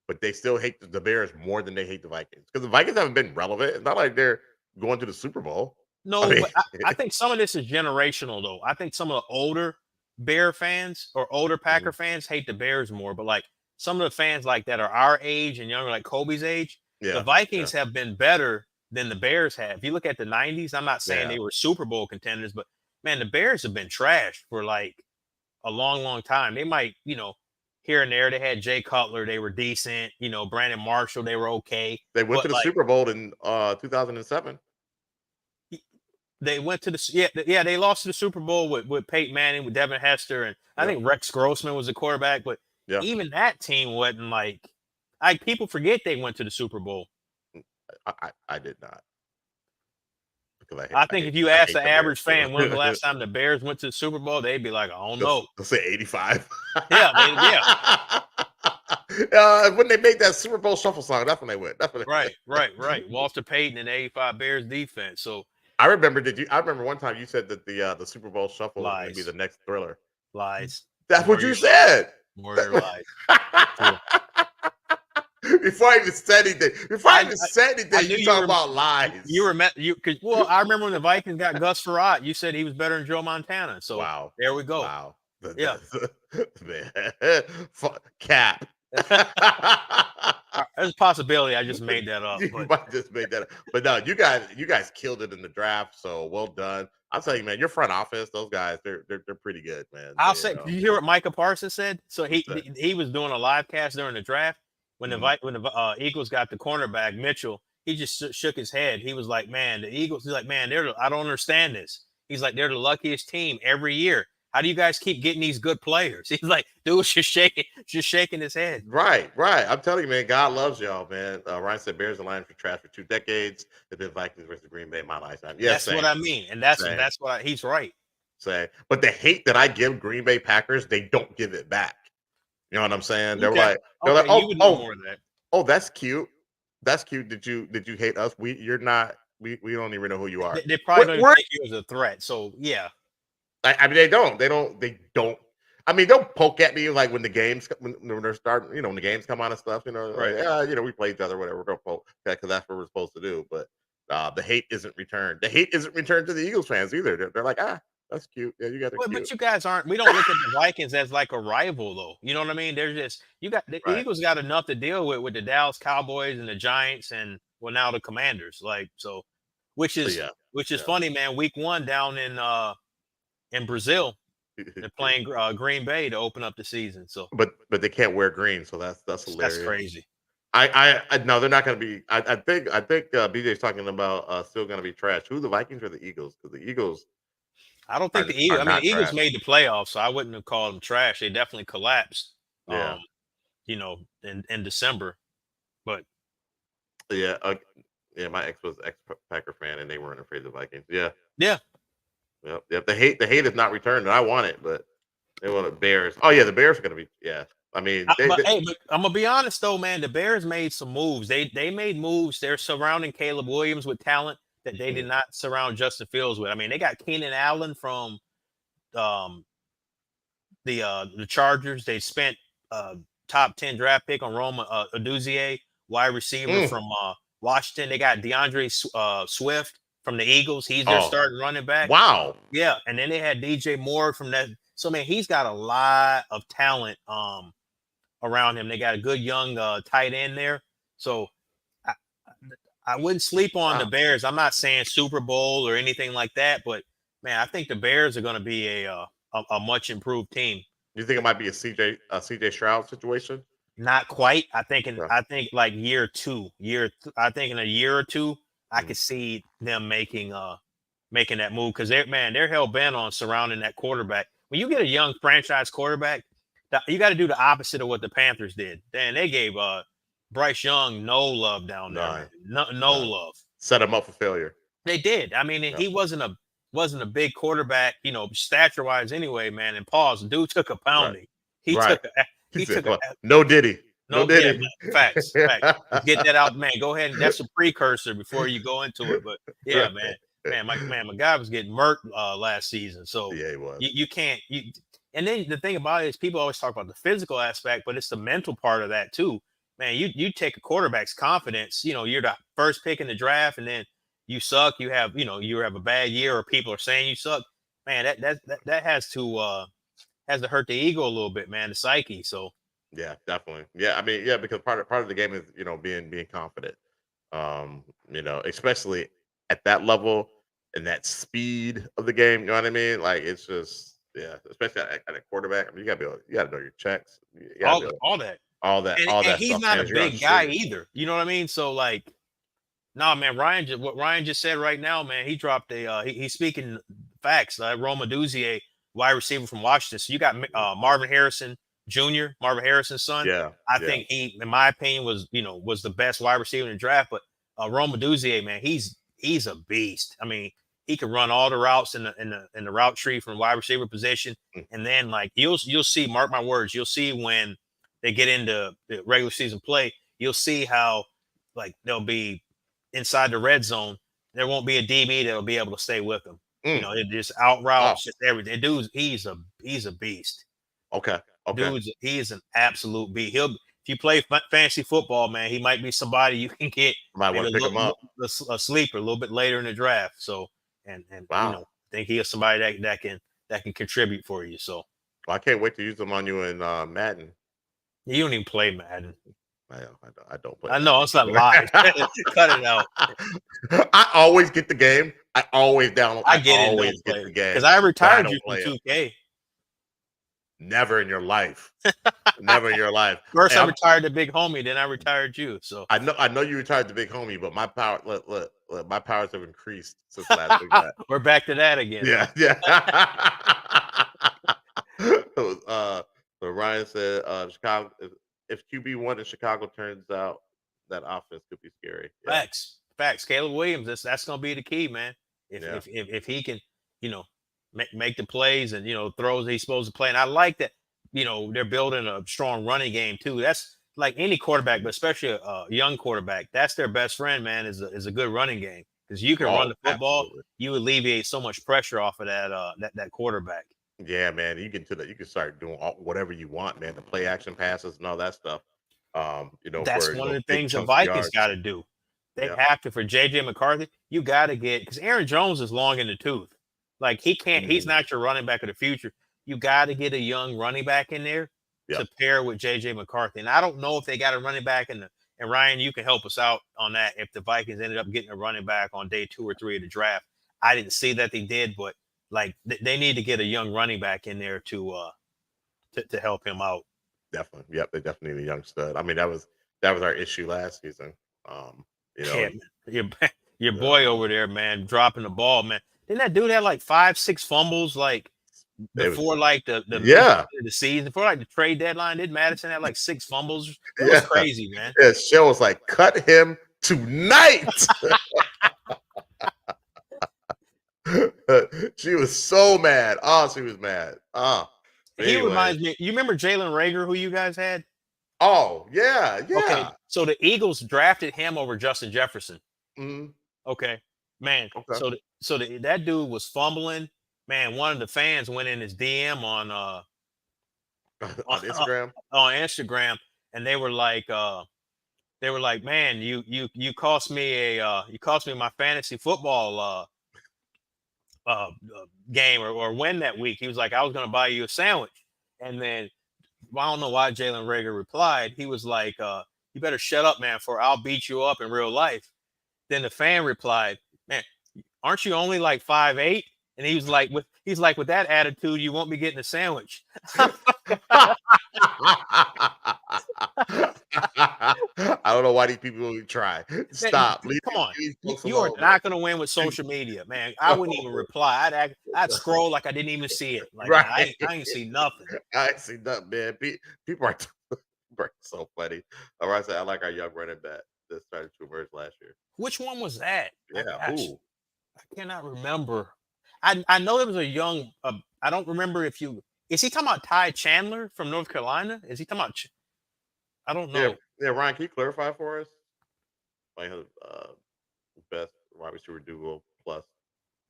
But they still hate the Bears more than they hate the Vikings because the Vikings haven't been relevant. It's not like they're going to the Super Bowl. No, but I think some of this is generational, though. I think some of the older Bear fans or older Packer fans hate the Bears more. But like some of the fans like that are our age and younger, like Kobe's age, the Vikings have been better than the Bears have. If you look at the 90s, I'm not saying they were Super Bowl contenders, but man, the Bears have been trashed for like a long, long time. They might, you know, here and there, they had Jay Cutler. They were decent. You know, Brandon Marshall, they were okay. They went to the Super Bowl in 2007. They went to they lost to the Super Bowl with Peyton Manning, with Devin Hester, and I think Rex Grossman was the quarterback. But even that team wasn't like people forget they went to the Super Bowl. I did not. I think if you ask the average fan when was the last time the Bears went to the Super Bowl, they'd be like, I don't know. They'll say 85. Yeah. When they made that Super Bowl shuffle song, that's when they went. Right. Walter Payton and the 85 Bears defense. So I remember one time you said that the Super Bowl shuffle was going to be the next Thriller. Lies. That's More what you your said. more your life. True. Before I even said anything, I knew you talk about you lies. were met you because well, I remember when the Vikings got Gus Farrat, you said he was better than Joe Montana. So Wow. there we go. Wow. Yeah. Man. Cap. There's a possibility I just made that up, You but might just make that up. But no, you guys killed it in the draft. So well done. I'll tell you, man, your front office, those guys, they're pretty good, man. I'll say, did you hear what Micah Parsons said? So What's that? he was doing a live cast during the draft when Mhm. when the Eagles got the cornerback Mitchell. He just shook his head. He was like, "Man, the Eagles." He's like, "Man, I don't understand this." He's like, "They're the luckiest team every year. How do you guys keep getting these good players?" He's like, "Dude, just shaking his head." Right, right. I'm telling you, man, God loves y'all, man. Ryan said Bears and Lions for trash for 2 decades. They've been Vikings versus Green Bay my lifetime. Yeah, That's what same, I mean, and same, that's what he's right. same. But the hate that I give Green Bay Packers, they don't give it back. You know what I'm saying? Okay, They're like, you would know more of that. oh, that's cute. That's cute. Did you hate us? You're not. We don't even know who you are. They probably We're, don't even we're think he was a threat. So yeah, I mean, they don't. They don't. They don't. I mean, they'll poke at me like when the games when they're starting. When the games come on and stuff. right. Like we play each other, whatever. We're gonna poke because that's what we're supposed to do. But the hate isn't returned. The hate isn't returned to the Eagles fans either. They're like, that's cute. Yeah, you guys are But cute. you guys aren't. We don't look at the Vikings as like a rival, though. You know what I mean? They're just you got the Right. Eagles got enough to deal with the Dallas Cowboys and the Giants and well now the Commanders. Like so, So yeah. which is Yeah. funny, man. Week 1 down in Brazil, they're playing Green Bay to open up the season. So but they can't wear green, so that's that's hilarious. crazy. I no, they're not going to be. I think BJ's talking about still going to be trash. Who, the Vikings or the Eagles? Because the Eagles I don't think are the Eagles. are I mean, not the Eagles trash. made the playoffs, so I wouldn't have called them trash. They definitely collapsed. Yeah, Um, in December, but yeah, yeah. My ex was ex Packer fan, and they weren't afraid of the Vikings. Yeah, yeah. yep, yep. The hate is not returned, and I want it, but they want the Bears. Oh yeah, the Bears are going to be. Yeah, I mean But hey, but I'm gonna be honest though, man. The Bears made some moves. They made moves. They're surrounding Caleb Williams with talent that they did mhm. not surround Justin Fields with. I mean, they got Keenan Allen from um the Chargers. They spent top 10 draft pick on Roma Aduzie, wide receiver Mm. from Washington. They got DeAndre Swift from the Eagles. He's their Oh starting running back. wow, Yeah, and then they had DJ Moore from that. So man, he's got a lot of talent. Around him. They got a good young tight end there. So I, I wouldn't sleep on the wow. Bears. I'm not saying Super Bowl or anything like that, but man, I think the Bears are going to be a much improved team. You think it might be a CJ Stroud situation? Not quite. Yeah. I think like I think in a year or two, I Mhm. could see them making that move because they're hell bent on surrounding that quarterback. When you get a young franchise quarterback, you got to do the opposite of what the Panthers did. Then they gave Bryce Young no love down there, man. None, No none. love. Set him up for failure. They did. I mean, Yeah. he wasn't a big quarterback, stature wise anyway, man. And pause, dude took a Right. pounding. He Right. took a He he said, took a "Well, no Diddy, no no, yeah, Diddy." man, facts. Let's get that out, man. Go ahead, and that's a precursor before you go into it. But yeah, Right. my guy was getting murked last season, so Yeah, he was. you can't you. And then the thing about it is, people always talk about the physical aspect, but it's the mental part of that too. Man, you take a quarterback's confidence. You're the first pick in the draft, and then you suck. You have a bad year, or people are saying you suck. Man, that has to hurt the ego a little bit, man, the psyche. So Yeah, definitely. Yeah, I mean, yeah, because part of the game is being confident. Especially at that level and that speed of the game. You know what I mean? Like it's just especially at a quarterback. I mean, you gotta know your checks. You gotta be able all that. all And that he's stuff, not man. a As you're on big guy street. either. You know what I mean? So like, nah, man, what Ryan just said right now, man, he dropped he's speaking facts. Roma Duzier, wide receiver from Washington. So you got Marvin Harrison Jr., Marvin Harrison's son. Yeah, I yeah. think he, in my opinion, was the best wide receiver in the draft. But Roma Duzier, man, he's a beast. I mean, he can run all the routes in the route tree from wide receiver position. Mm. And then like you'll see, mark my words, you'll see when they get into the regular season play, you'll see how like they'll be inside the red zone. There won't be a DB that'll be able to stay with them. Mm. It just out Wow. routes, just everything. Dude, he's a beast. Okay. Okay. He is an absolute beast. If you play fantasy football, man, he might be somebody you can get Might maybe want to pick him up. a sleeper a little bit later in the draft. So, and Wow. I think he is somebody that can contribute for you. So Well, I can't wait to use him on you in Madden. you don't even play Madden. I don't play I know Madden. it's not live. Cut it out. I always get the game. I always download. I I get it. Don't always get play the because game, I but I retired you don't from play it. 2K. Never in your life. Never in your life. First, Hey, I retired the big homie, then I retired you. So I know you retired the big homie, but my power look, my powers have increased since last week. we're back to that again. Yeah, Huh? yeah. So Ryan said, Chicago. If QB1 in Chicago turns out, that offense could be scary. Yeah, Facts. Caleb Williams. That's going to be the key, man. yeah. If he can, make the plays and throws he's supposed to play. And I like that. They're building a strong running game too. That's like any quarterback, but especially a young quarterback. That's their best friend, man. Is a good running game because you can run Oh, the football. absolutely. You alleviate so much pressure off of that quarterback. Yeah, man. You can do that. You can start doing whatever you want, man. The play action passes and all that stuff. That's For one of the big things the chunks of Vikings yards. got to do. They Yeah. have to, for JJ McCarthy, you got to get, because Aaron Jones is long in the tooth. Like he's Mhm. not your running back of the future. You got to get a young running back in there Yep. to pair with JJ McCarthy. And I don't know if they got a running back and Ryan, you can help us out on that. If the Vikings ended up getting a running back on day 2 or 3 of the draft, I didn't see that they did, but like they need to get a young running back in there to help him out. Definitely. Yep. They definitely need a young stud. I mean, that was our issue last season. Yeah, your boy over there, man, dropping the ball, man. Didn't that dude have like 5-6 fumbles like before like the yeah. the season, before like the trade deadline? Did Madison have like 6 fumbles? It was Yeah. crazy, man. Yeah. Shell was like, cut him tonight. She was so mad. Oh, she was mad. He Anyway. reminds me. You remember Jalen Rager, who you guys had? Oh, yeah, yeah. Okay, so the Eagles drafted him over Justin Jefferson. Mhm. Okay, man. Okay. That dude was fumbling. Man, one of the fans went in his DM on On Instagram. on Instagram, and they were like, man, you cost me my fantasy football game or win that week. He was like, I was going to buy you a sandwich, and then I don't know why Jalen Rager replied. He was like, you better shut up, man, for I'll beat you up in real life. Then the fan replied, man, aren't you only like 5'8"? And he was like, with that attitude, you won't be getting a sandwich. I don't know why these people even try. Stop. Come on. You are not going to win with social media, man. I wouldn't even reply. I'd scroll like I didn't even see it. Like right. I ain't see nothing. I ain't see nothing, man. People are so funny. All right, so I like our young running back that started to emerge last year. Which one was that? Yeah. I cannot remember. I know there was a young. I don't remember if you. Is he talking about Ty Chandler from North Carolina? Is he talking about? I don't know. Yeah. Ryan, can you clarify for us? Like best wide receiver duo plus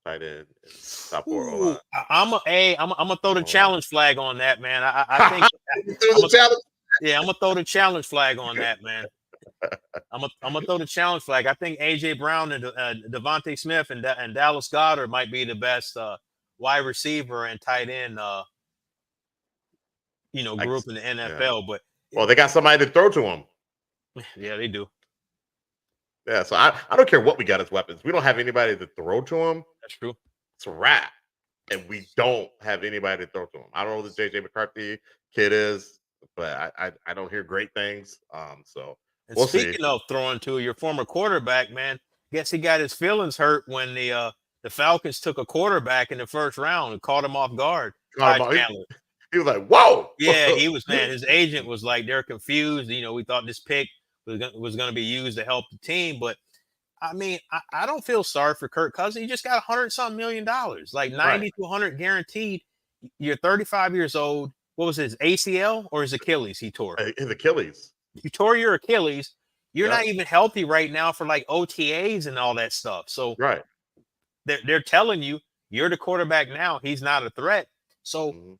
tight end and top 4 O-line. I'm gonna throw the challenge flag on that, man. I think I'm gonna throw the challenge flag on that, man. I'm gonna throw the challenge flag. I think AJ Brown and Devontae Smith and Dallas Goedert might be the best wide receiver and tight end group in the NFL. Yeah. But they got somebody to throw to him. Yeah, they do. Yeah, so I don't care what we got as weapons. We don't have anybody to throw to him. That's true. It's a wrap. And we don't have anybody to throw to him. I don't know who this JJ McCarthy kid is, but I don't hear great things. So we'll speaking of throwing to your former quarterback, man, guess he got his feelings hurt when the Falcons took a quarterback in the first round and caught him off guard. He was like, "Whoa!" Yeah, he was, man. His agent was like, "They're confused. We thought this pick was going to be used to help the team, but I mean, I don't feel sorry for Kirk Cousins. He just got $100-something million, like 90 to 100 guaranteed. You're 35 years old. What was his ACL or his Achilles? He tore his Achilles. You tore your Achilles. You're not even healthy right now for like OTAs and all that stuff. So right, they're telling you you're the quarterback now. He's not a threat. So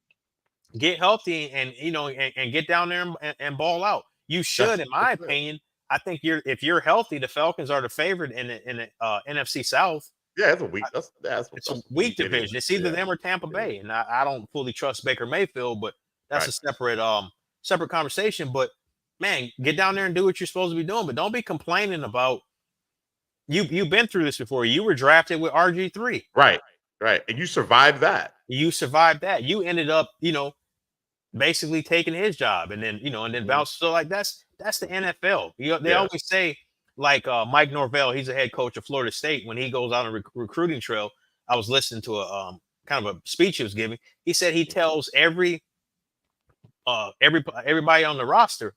get healthy and and get down there and ball out. You should, in my That's it. opinion. I think if you're healthy, the Falcons are the favorite in the NFC South. Yeah, it's a weak. It's a That's weak weak anyway. division. It's either Yeah, them or Tampa yeah. Bay, and I don't fully trust Baker Mayfield, but that's Right. a separate conversation. But man, get down there and do what you're supposed to be doing. But don't be complaining about you've been through this before. You were drafted with RG3. Right. Right. And you survived that. You survived that. You ended up, basically taking his job and then, and then Mhm. bounce. So like that's the NFL. They Yeah. always say like Mike Norvell, he's a head coach of Florida State. When he goes on a recruiting trail, I was listening to a kind of a speech he was giving. He said he tells everybody on the roster,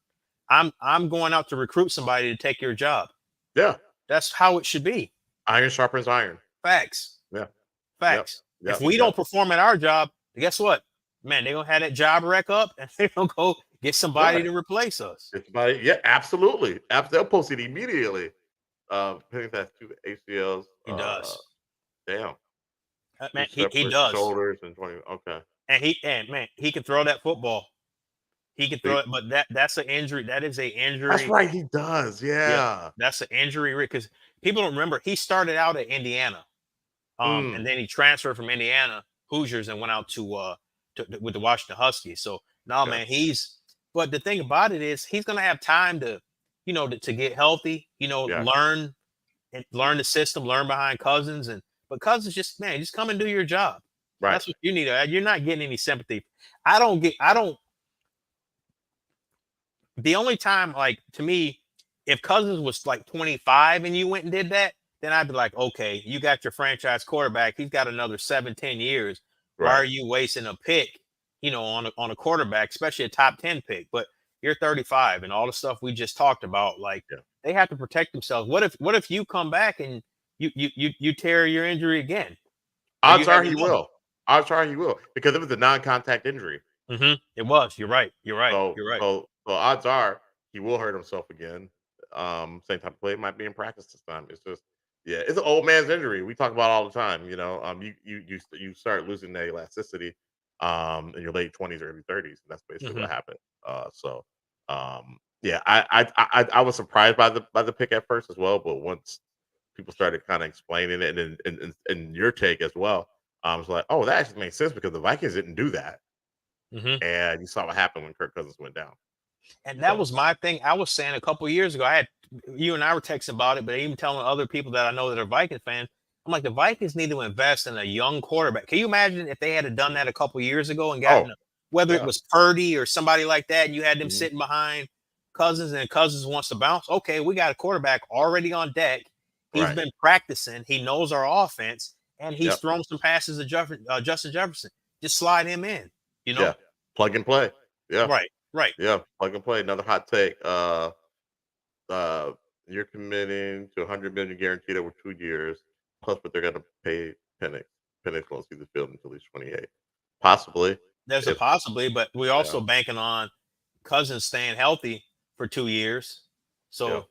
I'm going out to recruit somebody to take your job. Yeah. That's how it should be. Iron sharpens iron. Facts. Yeah. Facts. Yep. If we don't perform at our job, guess what? Man, they're gonna have that job wreck up and they're gonna go get somebody Right. to replace us. Yeah, absolutely. They'll post it immediately. Penix has 2 ACLs. He does. Damn. Man, 2 he separate does. shoulders and 20. Okay. And man, he can throw that football. He can throw it, but that's an injury. That is a injury. That's right. He does. Yeah. That's an injury because people don't remember he started out at Indiana. Mm. And then he transferred from Indiana Hoosiers and went out to with the Washington Huskies. So now, man, but the thing about it is he's gonna have time to, to get healthy, learn the system, learn behind Cousins, but Cousins just come and do your job. Right. That's what you need. You're not getting any sympathy. The only time, like, to me, if Cousins was like 25 and you went and did that, then I'd be like, okay, you got your franchise quarterback. He's got another 7-10 years. Right. Why are you wasting a pick, on a quarterback, especially a top 10 pick? But you're 35 and all the stuff we just talked about, like they have to protect themselves. What if you come back and you tear your injury again? Odds are he will. Odds are he will because it was a non-contact injury. Mm-hmm. It was. You're right. You're right. You're right. So odds are he will hurt himself again. Same type of play might be in practice this time. It's just it's an old man's injury. We talk about all the time. You start losing that elasticity in your late 20s or early 30s. And that's basically what happened. I was surprised by the pick at first as well, but once people started kind of explaining it and your take as well, I was like, oh, that actually makes sense because the Vikings didn't do that. And you saw what happened when Kirk Cousins went down. And that was my thing. I was saying a couple of years ago, you and I were texting about it, but even telling other people that I know that are Vikings fans, I'm like, the Vikings need to invest in a young quarterback. Can you imagine if they had done that a couple of years ago and gotten whether it was Purdy or somebody like that, and you had them sitting behind Cousins and Cousins wants to bounce? Okay, we got a quarterback already on deck. He's been practicing. He knows our offense, and he's thrown some passes to Justin Jefferson. Just slide him in, Yeah, plug and play. Yeah. Right. Yeah, plug and play. Another hot take. You're committing to $100 million guaranteed over 2 years, plus what they're gonna pay Penix. Penix won't see the field until he's 28. Possibly. There's a possibly, but we're also banking on Cousins staying healthy for 2 years. So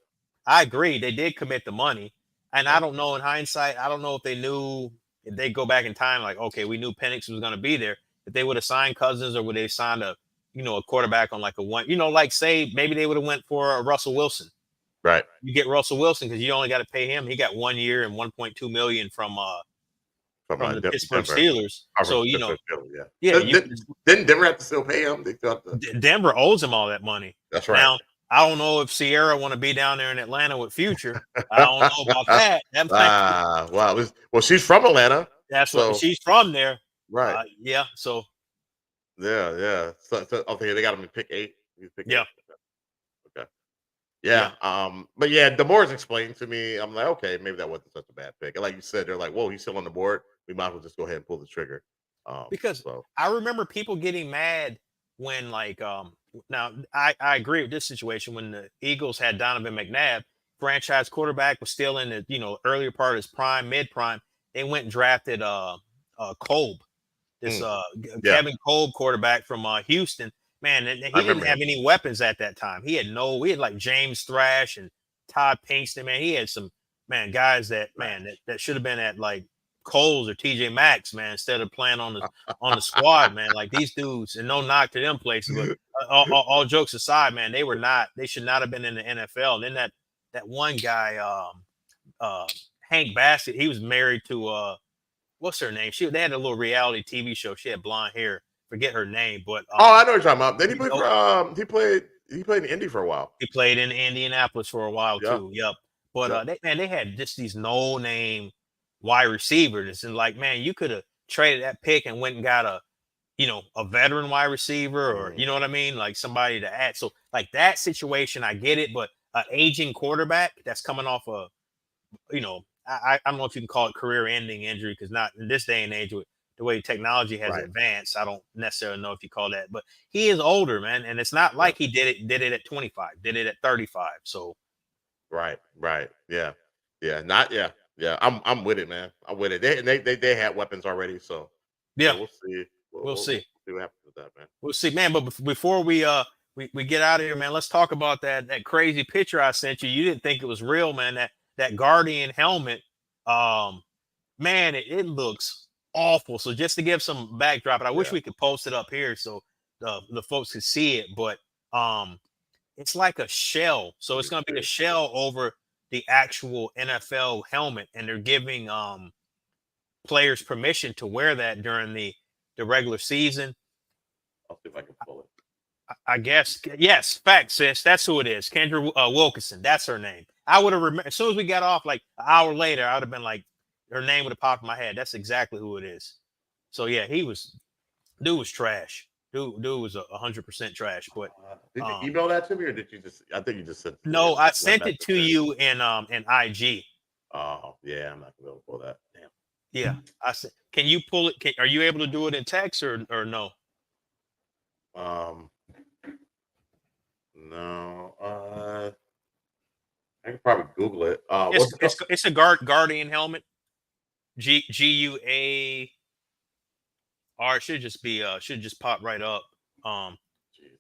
I agree. They did commit the money. And I don't know in hindsight, I don't know if they knew if they go back in time, like, okay, we knew Penix was going to be there. If they would have signed Cousins or would they signed a quarterback on like a one, like say maybe they would have went for a Russell Wilson. Right. You get Russell Wilson because you only got to pay him. He got 1 year and $1.2 million from the Pittsburgh Steelers. So didn't Denver have to still pay him? Denver owes him all that money. That's right. Now, I don't know if Sierra want to be down there in Atlanta with Future. I don't know about that. Wow. Well, she's from Atlanta. That's what she's from there. Right. Yeah. So. Yeah. So okay, they got him to pick 8. Yeah. Okay. Yeah. But yeah, the more it's explained to me, I'm like, okay, maybe that wasn't such a bad pick. And like you said, they're like, whoa, he's still on the board. We might as well just go ahead and pull the trigger. Because I remember people getting mad when now I agree with this situation when the Eagles had Donovan McNabb, franchise quarterback, was still in the earlier part of his prime, mid prime. They went and drafted Kolb, this Kevin Kolb quarterback from Houston. Man, he didn't have any weapons at that time. We had like James Thrash and Todd Pinkston. Man, he had some guys that should have been at like Coles or TJ Maxx, man, instead of playing on the squad, man. Like these dudes, and no knock to them places, but all jokes aside, man, they should not have been in the NFL. And then that one guy, Hank Bassett, he was married to what's her name? They had a little reality TV show. She had blonde hair. Forget her name, but oh, I know what you're talking about. Then he played for he played in Indy for a while. He played in Indianapolis for a while Yeah. too. Yep. But Yeah. they had just these no name wide receivers, and like, man, you could have traded that pick and went and got a veteran wide receiver, or you know what I mean, like somebody to add. So like that situation, I get it, but an aging quarterback that's coming off I don't know if you can call it career-ending injury, because not in this day and age with the way technology has Right. advanced. I don't necessarily know if you call that, but he is older, man, and it's not like he did it at 25, did it at 35. So Right. Yeah. Yeah. I'm with it, man. I'm with it. They had weapons already, so yeah, we'll see. we'll see. We'll see what happens with that, man. We'll see, man. But before we get out of here, man, let's talk about that crazy picture I sent you. You didn't think it was real, man. That Guardian helmet, man, it looks awful. So just to give some backdrop, and I wish we could post it up here so the folks could see it, but it's like a shell. So it's going to be a shell over the actual NFL helmet, and they're giving players permission to wear that during the regular season. I'll see if I can pull it. I guess, yes, fact, sis. That's who it is. Kendra Wilkinson. That's her name. I would have remembered as soon as we got off, like an hour later, I would have been like, her name would have popped in my head. That's exactly who it is. So yeah, dude was trash. Dude was 100% trash. But did you email that to me, or did you just? I think you just sent. No, I sent it to you in IG. Oh yeah, I'm not gonna be able to pull that. Damn. Yeah, I said, can you pull it? Are you able to do it in text or no? No. I can probably Google it. It's a Guardian helmet. GUAR. It should just pop right up.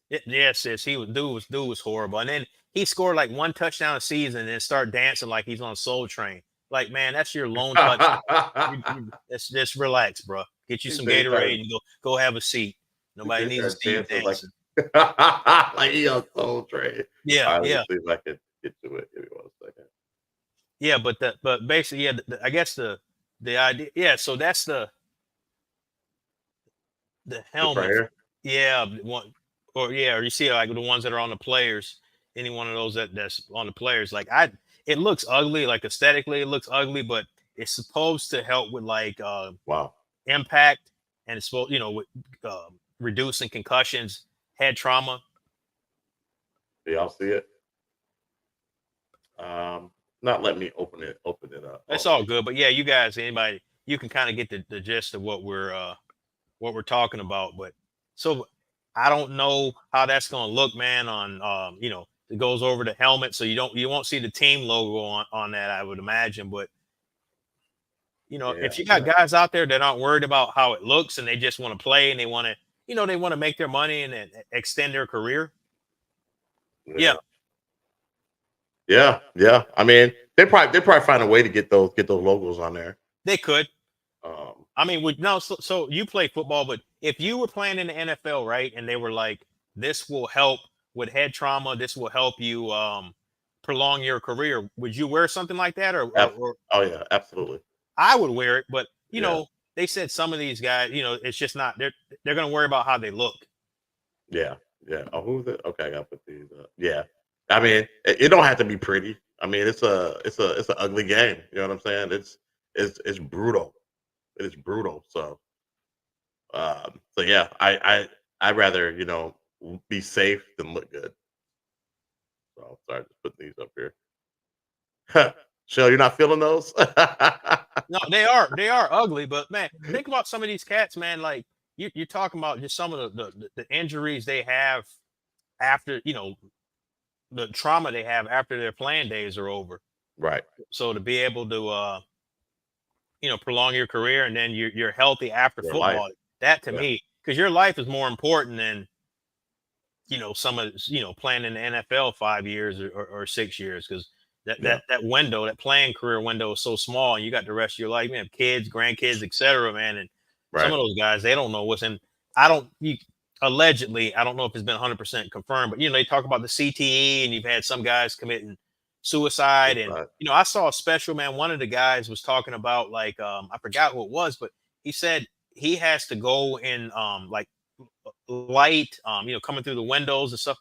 It says dude was horrible, and then he scored like one touchdown a season and then start dancing like he's on Soul Train. Like, man, that's your lone touchdown. Just relax, bro. Get you some Gatorade and go have a seat. Nobody needs to see you dancing. Like he on Soul Train. Yeah, Let's yeah. see if I can get to it. Give me 1 second. Yeah, but basically, yeah. I guess the idea. Yeah, so that's the helmet. Right here? Yeah, or you see like the ones that are on the players. Any one of those that's on the players. Like it looks ugly. Like aesthetically, it looks ugly, but it's supposed to help with like wow, impact, and it's supposed with reducing concussions, head trauma. Do y'all see it? Not let me open it up. That's all good, but yeah, you guys, anybody, you can kind of get the gist of what we're talking about. But so I don't know how that's going to look, man. On it goes over the helmet, so you won't see the team logo on that, I would imagine. But if you got guys out there that aren't worried about how it looks and they just want to play and they want to make their money and extend their career. Yeah. I mean, they probably find a way to get those logos on there. They could. I mean, so you play football, but if you were playing in the NFL, right, and they were like, this will help with head trauma, this will help you prolong your career, would you wear something like that? Or oh yeah, absolutely. I would wear it, but they said some of these guys, it's just not. They're going to worry about how they look. Yeah. Oh, who's it? Okay, I got to put these up. Yeah. I mean, it don't have to be pretty. I mean, it's an ugly game. You know what I'm saying? It's brutal. It is brutal. So yeah, I'd rather be safe than look good. So sorry, just putting these up here. Shell, you're not feeling those? No, they are ugly. But man, think about some of these cats, man. Like you're talking about just some of the injuries they have after the trauma they have after their playing days are over. Right. So to be able to prolong your career and then you're healthy after football, life. That to me, because your life is more important than some of playing in the NFL 5 years or 6 years, because That window, that playing career window is so small, and you got the rest of your life. You have kids, grandkids, etc. Man, and some Right. of those guys, they don't know what's in. I don't. You, allegedly, I don't know if it's been 100% confirmed, but they talk about the CTE, and you've had some guys committing suicide, and Right. I saw a special, man. One of the guys was talking about like I forgot who it was, but he said he has to go in like light, coming through the windows and stuff.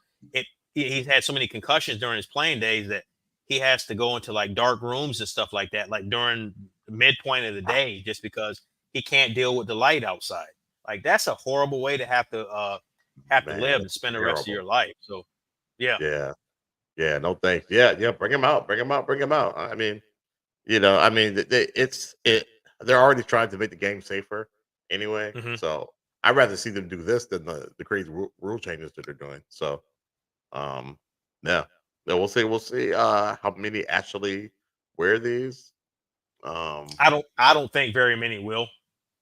He's had so many concussions during his playing days that he has to go into like dark rooms and stuff like that, like during the midpoint of the day, just because he can't deal with the light outside. Like that's a horrible way to have to Man, live and that's spend the rest of terrible. your life. So yeah. Yeah. Yeah. No thanks. Yeah. Yeah. Bring him out. Bring him out. Bring him out. I mean, they're already trying to make the game safer anyway. Hmm. So I'd rather see them do this than the crazy rule changes that they're doing. So um yeah. Yeah, we'll see how many actually wear these. Um I don't think very many will.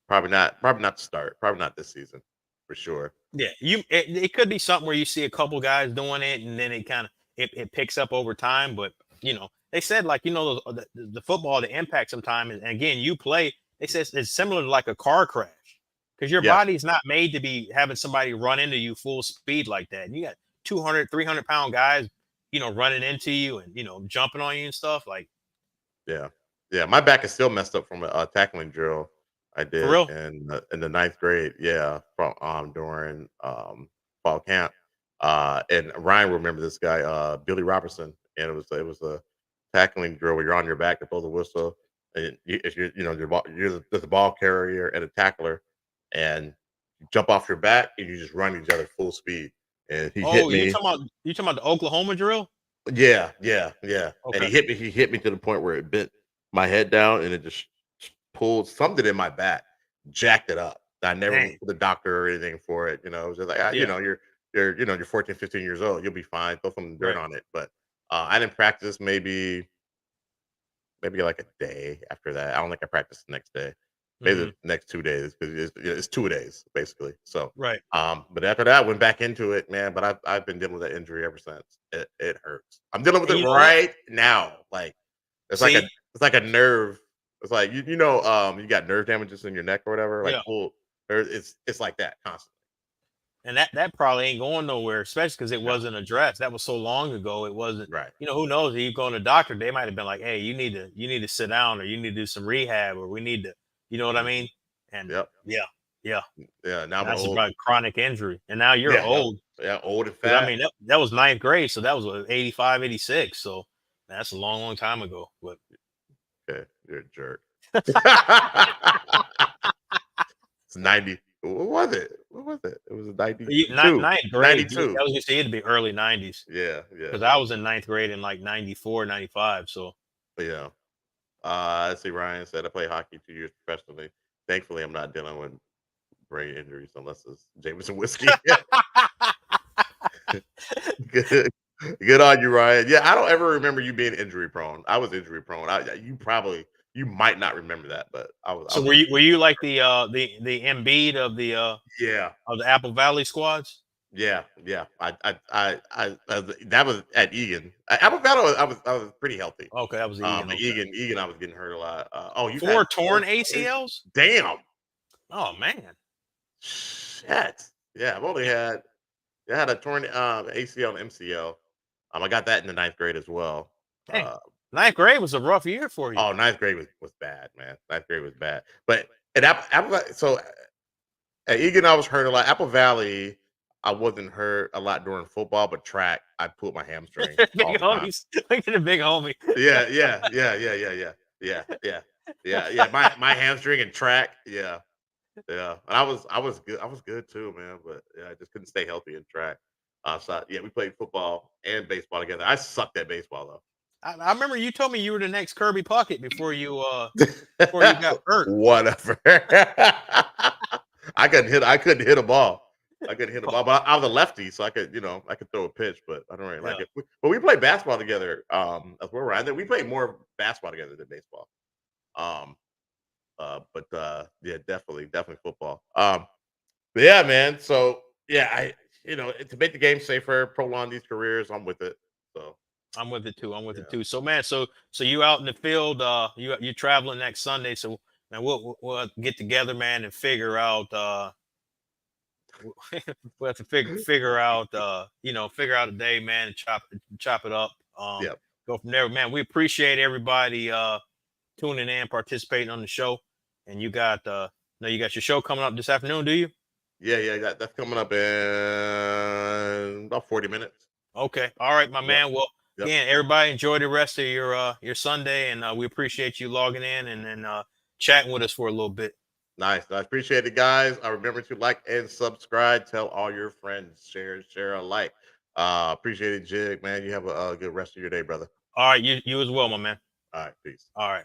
probably not to start. Probably not this season for sure. Yeah, it could be something where you see a couple guys doing it, and then it picks up over time. But they said like the football, the impact sometimes, and again, you play. They said it's similar to like a car crash because your Yeah. body's not made to be having somebody run into you full speed like that. And you got 200, 300 pound guys, running into you and jumping on you and stuff like Yeah. Yeah, my back is still messed up from a tackling drill I for did real. in the ninth grade. Yeah, from during fall camp. And Ryan will remember this guy, Billy Robertson, and it was a tackling drill where you're on your back to blow the whistle, and if you're you're the ball carrier and a tackler, and you jump off your back and you just run each other full speed. And he hit Oh, me. you talking about the Oklahoma drill? Yeah, yeah, yeah, and Okay, he hit me to the point where it bent my head down, and it just pulled something in my back, jacked it up. I never dang, went to the doctor or anything for it, it was just like, yeah, you're 14, 15 years old, you'll be fine, throw some dirt right. on it, but, I didn't practice maybe like a day after that. I don't think I practiced the next day. Maybe Hmm. the next 2 days because it's 2 days basically. So, Right. but after that, went back into it, man. But I've been dealing with that injury ever since. It hurts. I'm dealing with And it you know what? right now. Like it's like a See, it's like a nerve. It's like you got nerve damages in your neck or whatever. Like yeah. it's like that constantly. And that probably ain't going nowhere, especially because it No, wasn't addressed. That was so long ago. It wasn't. right. Who knows? If you go to the doctor, they might have been like, "Hey, you need to sit down, or you need to do some rehab, or we need to," you know what I Mhm. mean? And Yep. yeah, yeah, Yeah. Now I'm that's old. about chronic injury. And now you're Yeah. Yep. old Yeah. Old and because I fat. mean that was ninth grade, so that was what, 85, 86. So that's a long, long time ago. But Okay. You're a jerk. It's 90. What was it? What was it? It was a ninth grade, I 92. was gonna say it'd be early 90s Yeah, yeah, because I was in ninth grade in like 94, 95. So yeah. Let's see. Ryan said, I play hockey 2 years professionally. Thankfully, I'm not dealing with brain injuries unless it's Jameson whiskey. Good, good on you, Ryan. Yeah, I don't ever remember you being injury prone. I was injury prone. You might not remember that, but I So was were you like the Embiid yeah. of the Apple Valley squads? Yeah, yeah. That was at Egan. Apple Valley, I was pretty healthy. Okay, that was Egan. At Okay, Egan, I was getting hurt a lot. Oh, you've had four torn ACLs. damn Oh man, shit. Yeah, I had a torn ACL and MCL. I got that in the ninth grade as well. dang. Uh, Ninth grade was a rough year for you. oh, ninth grade was bad, man. Ninth grade was bad. But at at Egan, I was hurt a lot. Apple Valley, I wasn't hurt a lot during football, but track, I pulled my hamstring all Big the time. homies. Look at the big homie. Yeah, yeah, yeah, yeah, yeah, yeah, yeah, yeah, yeah, yeah. My hamstring and track, yeah, yeah. And I was good. I was good too, man. But yeah, I just couldn't stay healthy in track. So yeah, we played football and baseball together. I sucked at baseball I remember you told me you were the next Kirby Puckett before you though. got hurt. Whatever. I couldn't hit a ball. I couldn't hit a ball, but I was a lefty, so I could throw a pitch, but I don't really like Yeah. it. But we played basketball together. As well, right? We played more basketball together than baseball. Um, but yeah, definitely football. But yeah, man. So yeah, to make the game safer, prolong these careers, I'm with it. So I'm with it too. I'm with it Yeah. too. So man, so you out in the field, you traveling next Sunday. So man, we'll get together, man, and figure out we'll have to figure out figure out a day, man, and chop it up. Yeah. Go from there, man. We appreciate everybody tuning in, participating on the show. And you got no, you got your show coming up this afternoon, do you? Yeah. That's coming up in about 40 minutes. Okay. All right, my Yep. man. Well, Yep. again, everybody enjoy the rest of your Sunday, and we appreciate you logging in and chatting with us for a little bit. Nice. I appreciate it, guys. Remember to like and subscribe. Tell all your friends. Share alike. Appreciate it, Jig, man. You have a good rest of your day, brother. All right, you as well, my man. All right. Peace. All right.